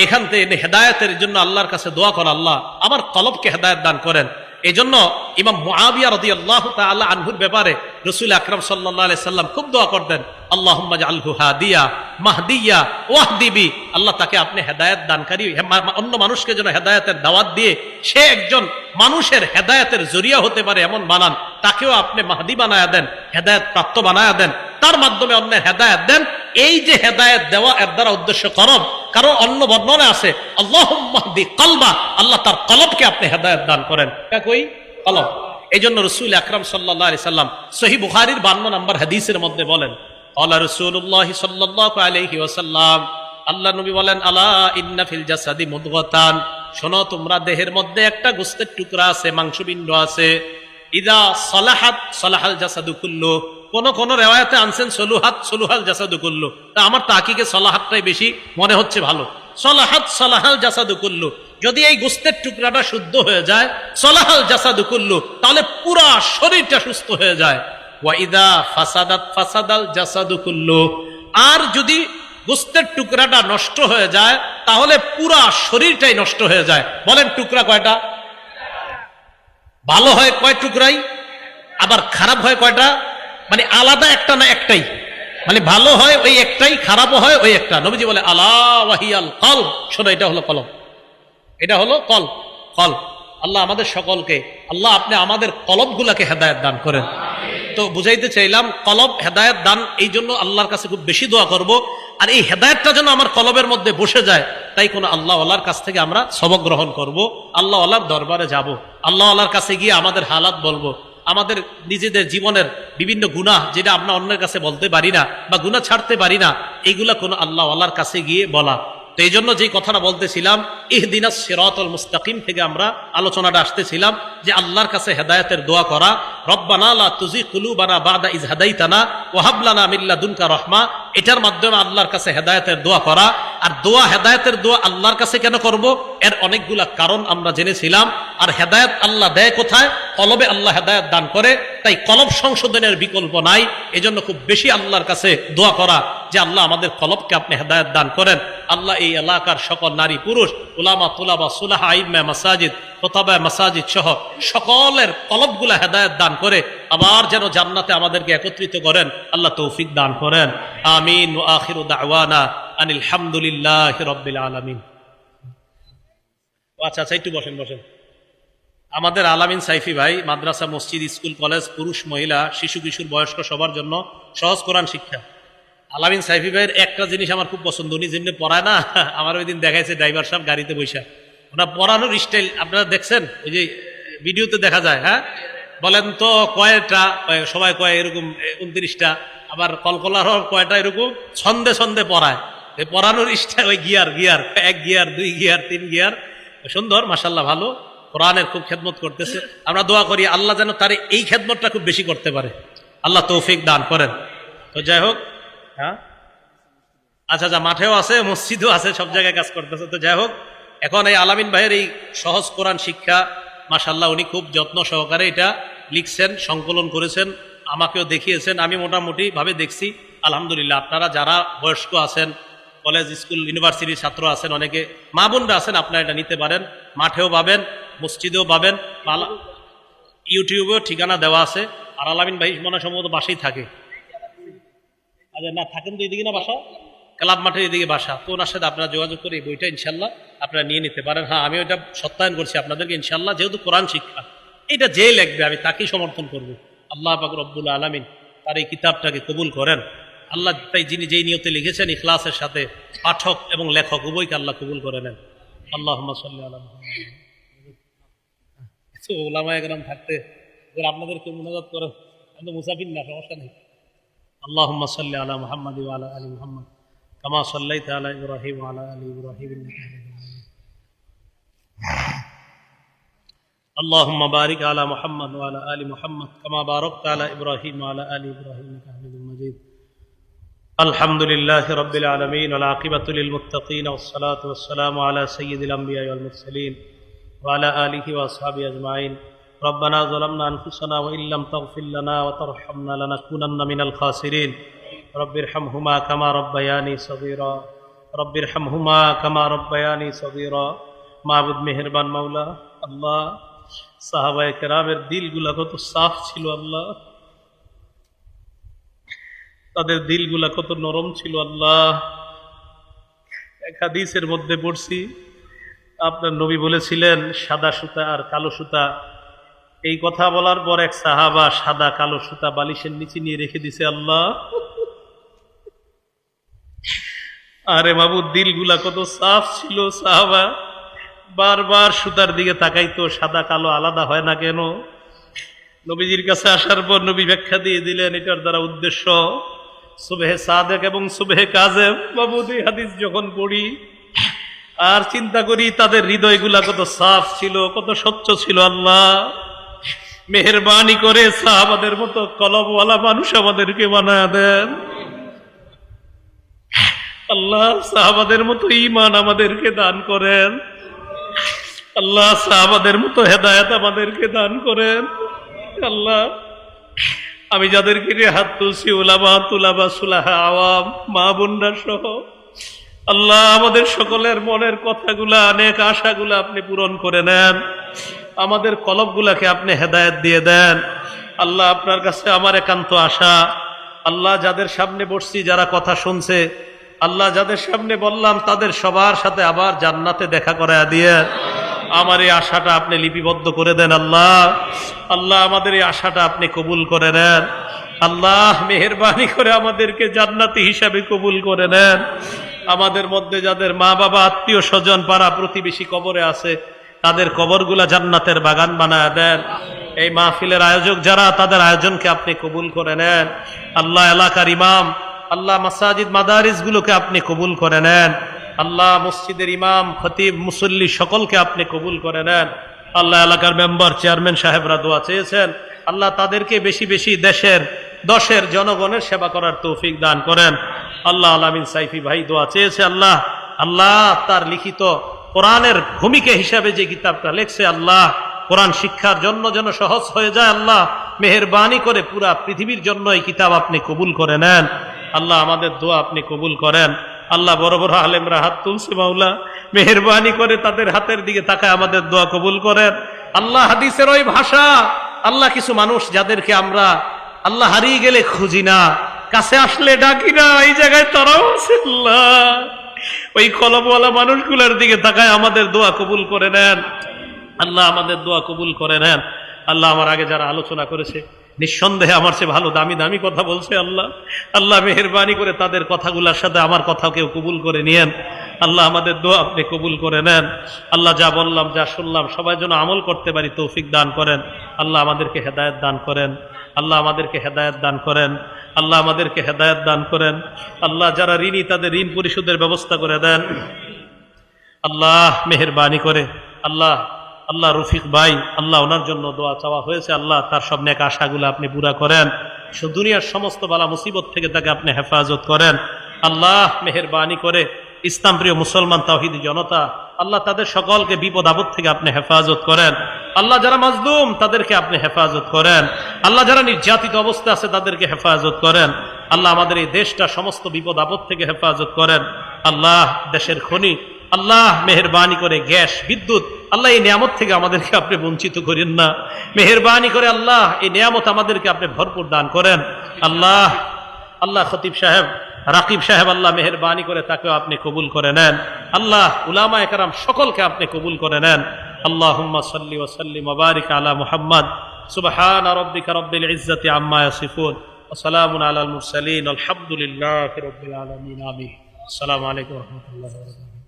এখান থেকে হেদায়েতের জন্য আল্লাহর কাছে দোয়া করা, আল্লাহ আমার কলবকে হেদায়েত দান করেন। এই জন্য ইমাম মুআবিয়া রাদিয়াল্লাহু তাআলা আনহুর ব্যাপারে রাসূল আকরাম সাল্লাল্লাহু আলাইহি সাল্লাম খুব দোয়া করতেন, আল্লাহুম্মা জাআলহু হাদিয়া মাহদিয়া ওয়াহদিবি। আল্লাহ তাকে আপনি হেদায়েত দানকারী, অন্য মানুষকে যেন হেদায়েতের দাওয়াত দিয়ে সে একজন মানুষের হেদায়েতের জরিয়া হতে পারে এমন বানান, তাকেও আপনি মাহদি বানায়া দেন, হেদায়েত প্রাপ্ত বানায়া দেন, তার মাধ্যমে অন্যের হেদায়েত দেন। এই যে হেদায়েত দেওয়া, এর দ্বারা উদ্দেশ্য করব, কারণ অন্য বর্ণনা আছে আল্লাহুম্মা হদি কলবা, আল্লাহ তার কলবকে আপনি হেদায়েত দান করেন। কই কলব। এই জন্য রাসূল আকরাম সাল্লাল্লাহু আলাইহি সাল্লাম সহিহ বুখারীর 52 নম্বর হাদিসের মধ্যে বলেন, ক্বালা রাসূলুল্লাহ সাল্লাল্লাহু আলাইহি ওয়াসাল্লাম, আল্লাহ নবী বলেন, আলা ইন্না ফিল জাসাদি মুদগাতান, শোনো তোমরা দেহের মধ্যে একটা গোশতের টুকরা আছে, মাংসপিণ্ড আছে, ইদা সালাহাত সালাহাল জাসাদু কুল্লু। কোন কোন রিওয়ায়াতে আনছেন সলুহাত সলুহাল জাসাদু কুল্লু, তা আমার তাকিকে সলাহাতটাই বেশি মনে হচ্ছে ভালো। সলাহাত সলাহাল জাসাদু কুল্লু, যদি এই গোশতের টুকরাটা শুদ্ধ হয়ে যায়, সলাহাল জাসাদু কুল্লু, তাহলে পুরা শরীরটা সুস্থ হয়ে যায়। ওয়া ইদা ফাসাদাত ফাসাদাল জাসাদু কুল্লু, আর যদি গোশতের টুকরাটা নষ্ট হয়ে যায়, তাহলে পুরা শরীরটাই নষ্ট হয়ে যায়। বলেন টুকরা কয়টা? ভালো হয় কয় টুকরাই, আবার খারাপ হয় কয়টা? মানে আলাদা একটা না একটাই, মানে ভালো হয় ওই একটাই, খারাপও হয় ওই একটা। নবীজি বলে আলা ওয়াহিয়াল কলব, শোনো এটা হলো কলব, এটা হলো কলব। কলব, আল্লাহ আমাদের সকলকে, আল্লাহ আপনি আমাদের কলবগুলাকে হেদায়েত দান করেন। তো বুঝাইতে চাইলাম কলব হেদায়েত দান, এই জন্য আল্লাহর কাছে খুব বেশি দোয়া করব। আর এই হেদায়েতটা যেন আমার কলবের মধ্যে বসে যায়, তাই কোন আল্লাহ ওয়ালার কাছ থেকে আমরা সবক গ্রহণ করব, আল্লাহ ওয়ালার দরবারে যাব, আল্লাহ ওয়ালার কাছে গিয়ে আমাদের হালাত বলবো, আমাদের নিজেদের জীবনের বিভিন্ন গুনাহ যেটা আমরা অন্যের কাছে বলতে পারি না বা গুনাহ ছাড়তে পারি না, এইগুলা কোন আল্লাহ ওয়ালার কাছে গিয়ে বলা। তো এই জন্য যে কথাটা বলতেছিলাম ইহদিনাস সিরাতাল মুস্তাকিম থেকে আমরা আলোচনাটা আসতেছিলাম যে আল্লাহর কাছে হেদায়েতের দোয়া করা, রব্বানা লা তুযিগ কুলুবানা বাদা ইয হাদাইতানা ওয়া হাব লানা মিন লাদুনকা রাহমা, এটার মাধ্যমে আল্লাহর কাছে হেদায়েতের দোয়া করা। আর দোয়া, হেদায়েতের দোয়া আল্লাহর কাছে কেন করব, এর অনেকগুলা কারণ আমরা জেনেছিলাম। আর হেদায়েত আল্লাহ দেয় কোথায়? কলবে আল্লাহ হেদায়েত দান করে, তাই কলব সংশোধনের বিকল্প নাই। এজন্য খুব বেশি আল্লাহর কাছে দোয়া করা যে আল্লাহ আমাদের কলবকে আপনি হেদায়েত দান করেন। আল্লাহ এই এলাকার সকল নারী পুরুষ, উলামা তুলাবা সুলাহা আইম্মা মাসাজিদ খোতাবা মাসাজিদ সহ সকলের কলবগুলা হেদায়েত দান করে আবার যেন জান্নাতে আমাদেরকে একত্রিত করেন, আল্লাহ তৌফিক দান করেন। আমিন। ওয়া আখিরু দাওয়ানা আনিল হামদুলিল্লাহি রাব্বিল আলামিন। আচ্ছা আচ্ছা, একটু বসেন বসেন। আমাদের আলামিন সাইফি ভাই মাদ্রাসা, মসজিদ, স্কুল, কলেজ, পুরুষ, মহিলা, শিশু, কিশোর, বয়স্ক সবার জন্য সহজ কোরআন শিক্ষা। আলামিন সাইফি ভাইয়ের একটা জিনিস আমার খুব পছন্দ, উনি যেমনি পড়ায় না, আমার ওই দিন দেখাইছে ড্রাইভার সাহেব গাড়িতে বৈশা, ওনার পড়ানোর স্টাইল আপনারা দেখছেন, ওই যে ভিডিওতে দেখা যায়। হ্যাঁ বলেন তো কয়টা? সবাই কয় এরকম 29টা, আবার কলকলার কয়টা এরকম ছন্দে ছন্দে পড়ায়। পড়ানোর স্টাইল ওই gear gear, 1 gear 2 gear 3 gear, সুন্দর মাশাআল্লাহ, ভালো কোরআনের খুব খেদমত করতেছে। আমরা দোয়া করি আল্লাহ যেন তার এই খেদমতটা খুব বেশি করতে পারে, আল্লাহ তৌফিক দান করেন। তো যাই হোক, হ্যাঁ আচ্ছা আচ্ছা, মাঠেও আছে, মসজিদও আছে, সব জায়গায় কাজ করতেছে। তো যাই হোক, এখন এই আলামিন ভাইয়ের এই সহজ কোরআন শিক্ষা মাশাআল্লাহ উনি খুব যত্ন সহকারে এটা লিখছেন, সংকলন করেছেন, আমাকেও দেখিয়েছেন, আমি মোটামুটি ভাবে দেখছি। আলহামদুলিল্লাহ, আপনারা যারা বয়স্ক আছেন, কলেজ, স্কুল, ইউনিভার্সিটির ছাত্র আছেন, অনেকে মা বোনরা আছেন, আপনারা এটা নিতে পারেন। মাঠেও পাবেন, মসজিদেও পাবেন, ইউটিউবেও ঠিকানা দেওয়া আছে। আর আলামিন ভাই মনে সম্ভবত বাসায় থাকে। আচ্ছা, না থাকেন তো এদিকে না বাসা, ক্লাব মাঠের এদিকে বাসা। তো ওনার সাথে আপনারা যোগাযোগ করে এই বইটা ইনশাল্লাহ আপনারা নিয়ে নিতে পারেন। হ্যাঁ, আমি ওইটা সত্যায়ন করছি আপনাদেরকে ইনশাল্লাহ, যেহেতু কোরআন শিক্ষা, এটা যে লিখবে আমি তাকেই সমর্থন করব। আল্লাহ পাক রব্বুল আলামিন তার এই কিতাবটাকে কবুল করেন। আল্লাহ তাই যিনি যেই নিয়তে লিখেছেন ইখলাসের সাথে, পাঠক এবং লেখক উভয়কে আল্লাহ কবুল করে নেন। আল্লাহুম্মা সাল্লি আলা মুহাম্মাদ। ওলামায়ে কেরাম থাকতে আপনাদেরকে মুনাজাত করে, আমি তো মুসাফির না, সমস্যা নেই। আল্লাহুম্মা সাল্লি আলা মুহাম্মাদ ওয়া আলা আলি মুহাম্মাদ কামা সাল্লাইতা আলা ইব্রাহিম ওয়া আলা আলি ইব্রাহিম ইন্নাকা হামিদুম মাজিদ। اللهم بارك على محمد وعلى آل محمد كما باركت على إبراهيم وعلى آل إبراهيم إنك حميد مجيد. الحمد لله رب العالمين والعاقبة للمتقين والصلاة والسلام على سيد الأنبياء والمرسلين وعلى آله وأصحابه أجمعين. ربنا ظلمنا أنفسنا وإن لم تغفر لنا وترحمنا لنكونن من الخاسرين. رب ارحمهما كما ربياني صغيرا. رب ارحمهما كما ربياني صغيرا. মাবুদ মেহেরবান মাওলা আল্লাহ, সাহাবায়ে কেরামের দিলগুলা কত সাফ ছিল আল্লাহ, তাদের দিলগুলা কত নরম ছিল আল্লাহ। এক হাদিসের মধ্যে পড়ছি, আপনার নবী বলেছিলেন সাদা সুতা আর কালো সুতা। এই কথা বলার পর এক সাহাবা সাদা কালো সুতা বালিশের নিচে নিয়ে রেখে দিছে আল্লাহ। আরে মাবুদ, দিলগুলা কত সাফ ছিল। সাহাবা বারবার সুতার দিকে তাকাইতো, সাদা কালো আলাদা হয় না কেন? নবীজির কাছে আসার পর নবী ব্যাখ্যা দিয়ে দিলেন এটার দ্বারা উদ্দেশ্য সুবহে সাদেক এবং সুবহে কাযেব। মাবুদ, এই হাদিস যখন পড়ি আর চিন্তা করি তাদের হৃদয়গুলা কত সাফ ছিল, কত স্বচ্ছ ছিল। আল্লাহ মেহেরবানি করে সাহাবাদের মতো কলবওয়ালা মানুষ আমাদেরকে বানায় দেন আল্লাহ। সাহাবাদের মতো ঈমান আমাদেরকে দান করেন আল্লাহ। সাহাবাদের মতো হেদায়েত আমাদেরকে দান করেন আল্লাহ। আমি যাদেরকে হাত তুলছি, উলামা, তুলাবা, সুলাহা, আওয়াম, মা বোনরা সহ আল্লাহ, আমাদের সকলের মনের কথাগুলা, অনেক আশাগুলা আপনি পূরণ করে নেন। আমাদের কলবগুলাকে আপনি হেদায়েত দিয়ে দেন আল্লাহ। আপনার কাছে আমার একান্ত আশা আল্লাহ, যাদের সামনে বসছি, যারা কথা শুনছে আল্লাহ, যাদের সামনে বললাম তাদের সবার সাথে আবার জান্নাতে দেখা করায় দিয়ে আমার এই আশাটা আপনি লিপিবদ্ধ করে দেন আল্লাহ। আল্লাহ, আমাদের এই আশাটা আপনি কবুল করে নেন আল্লাহ। মেহেরবানি করে আমাদেরকে জান্নাতি হিসাবে কবুল করে নেন। আমাদের মধ্যে যাদের মা বাবা, আত্মীয় স্বজন, পাড়া প্রতিবেশী কবরে আছে, তাদের কবরগুলা জান্নাতের বাগান বানায় দেন। এই মাহফিলের আয়োজক যারা, তাদের আয়োজনকে আপনি কবুল করে নেন আল্লাহ। এলাকার ইমাম আল্লাহ, মাসাজিদ মাদারিস গুলোকে আপনি কবুল করে নেন আল্লাহ। মসজিদের ইমাম, খতিব, মুসল্লি সকলকে আপনি কবুল করে নেন আল্লাহ। এলাকার মেম্বার, চেয়ারম্যান সাহেবরা দোয়া চেয়েছেন আল্লাহ, তাদেরকে বেশি বেশি দেশের, দশের জনগণের সেবা করার তৌফিক দান করেন আল্লাহ। আলামিন সাইফি ভাই দোয়া চেয়েছে আল্লাহ। আল্লাহ, তার লিখিত কোরআনের ভূমিকা হিসাবে যে কিতাবটা লেখছে আল্লাহ, কোরআন শিক্ষার জন্য যেন সহজ হয়ে যায় আল্লাহ। মেহেরবানি করে পুরা পৃথিবীর জন্য এই কিতাব আপনি কবুল করে নেন আল্লাহ। আমাদের দোয়া আপনি কবুল করেন আল্লাহ। বড় বড় আলেমরা হাত তুলছে মাওলা, মেহেরবানি করে তাদের হাতের দিকে তাকায় আমাদের দোয়া কবুল করেন আল্লাহ। হাদিসের ওই ভাষা আল্লাহ, কিছু মানুষ যাদেরকে আমরা আল্লাহ হারিয়ে গেলে খুঁজি না, কাছে আসলে ডাকি না, এই জায়গায় তারাও আছে আল্লাহ। ওই কলবওয়ালা মানুষগুলোর দিকে তাকায় আমাদের দোয়া কবুল করে নেন আল্লাহ। আমাদের দোয়া কবুল করে নেন আল্লাহ। আমার আগে যারা আলোচনা করেছে নিঃসন্দেহে আমার চেয়ে ভালো দামি দামি কথা বলছে আল্লাহ। আল্লাহ, মেহেরবানি করে তাদের কথাগুলোর সাথে আমার কথাকেও কবুল করে নিয়েন আল্লাহ। আমাদের দোয়া আপনি কবুল করে নেন আল্লাহ। যা বললাম, যা শুনলাম, সবাই যেন আমল করতে পারি তৌফিক দান করেন আল্লাহ। আমাদেরকে হেদায়েত দান করেন আল্লাহ। আমাদেরকে হেদায়েত দান করেন আল্লাহ। আমাদেরকে হেদায়েত দান করেন আল্লাহ। যারা ঋণী তাদের ঋণ পরিশোধের ব্যবস্থা করে দেন আল্লাহ। মেহেরবানি করে আল্লাহ। আল্লাহ, রফিক ভাই আল্লাহ, ওনার জন্য দোয়া চাওয়া হয়েছে আল্লাহ। তার সব নেক আশাগুলো আপনি পুরা করেন। দুনিয়ার সমস্ত বালা মুসিবত থেকে তাকে আপনি হেফাজত করেন আল্লাহ। মেহেরবানি করে ইসলাম প্রিয় মুসলমান তাওহীদি জনতা আল্লাহ, তাদের সকলকে বিপদ আপদ থেকে আপনি হেফাজত করেন আল্লাহ। যারা মাজলুম তাদেরকে আপনি হেফাজত করেন আল্লাহ। যারা নির্যাতিত অবস্থা আছে তাদেরকে হেফাজত করেন আল্লাহ। আমাদের এই দেশটা সমস্ত বিপদ আপদ থেকে হেফাজত করেন আল্লাহ। দেশের খনি আল্লাহ, মেহেরবানি করে গ্যাস, বিদ্যুৎ আল্লাহ, এই নিয়ামত থেকে আমাদেরকে আপনি বঞ্চিত করেন না। মেহেরবানি করে আল্লাহ, এই নিয়ামত আমাদেরকে আপনি ভরপুর দান করেন আল্লাহ। আল্লাহ, খতিব সাহেব, রাকিব সাহেব আল্লাহ, মেহেরবানি করে তাকেও আপনি কবুল করে নেন আল্লাহ। উলামায়ে কেরাম সকলকে আপনি কবুল করে নেন। আল্লাহুম্মা সাল্লি ওয়া সাল্লিম ওয়া বারিক আলা মুহাম্মাদ। সুবহান রাব্বিকা রাব্বিল ইজ্জাতি আম্মা ইয়াসিফুন। সালামুন আলাল মুরসালিন আলহামদুলিল্লাহি রাব্বিল আলামিন আমিন। আসসালামু আলাইকুম ওয়া রাহমাতুল্লাহি ওয়া বারাকাতুহু।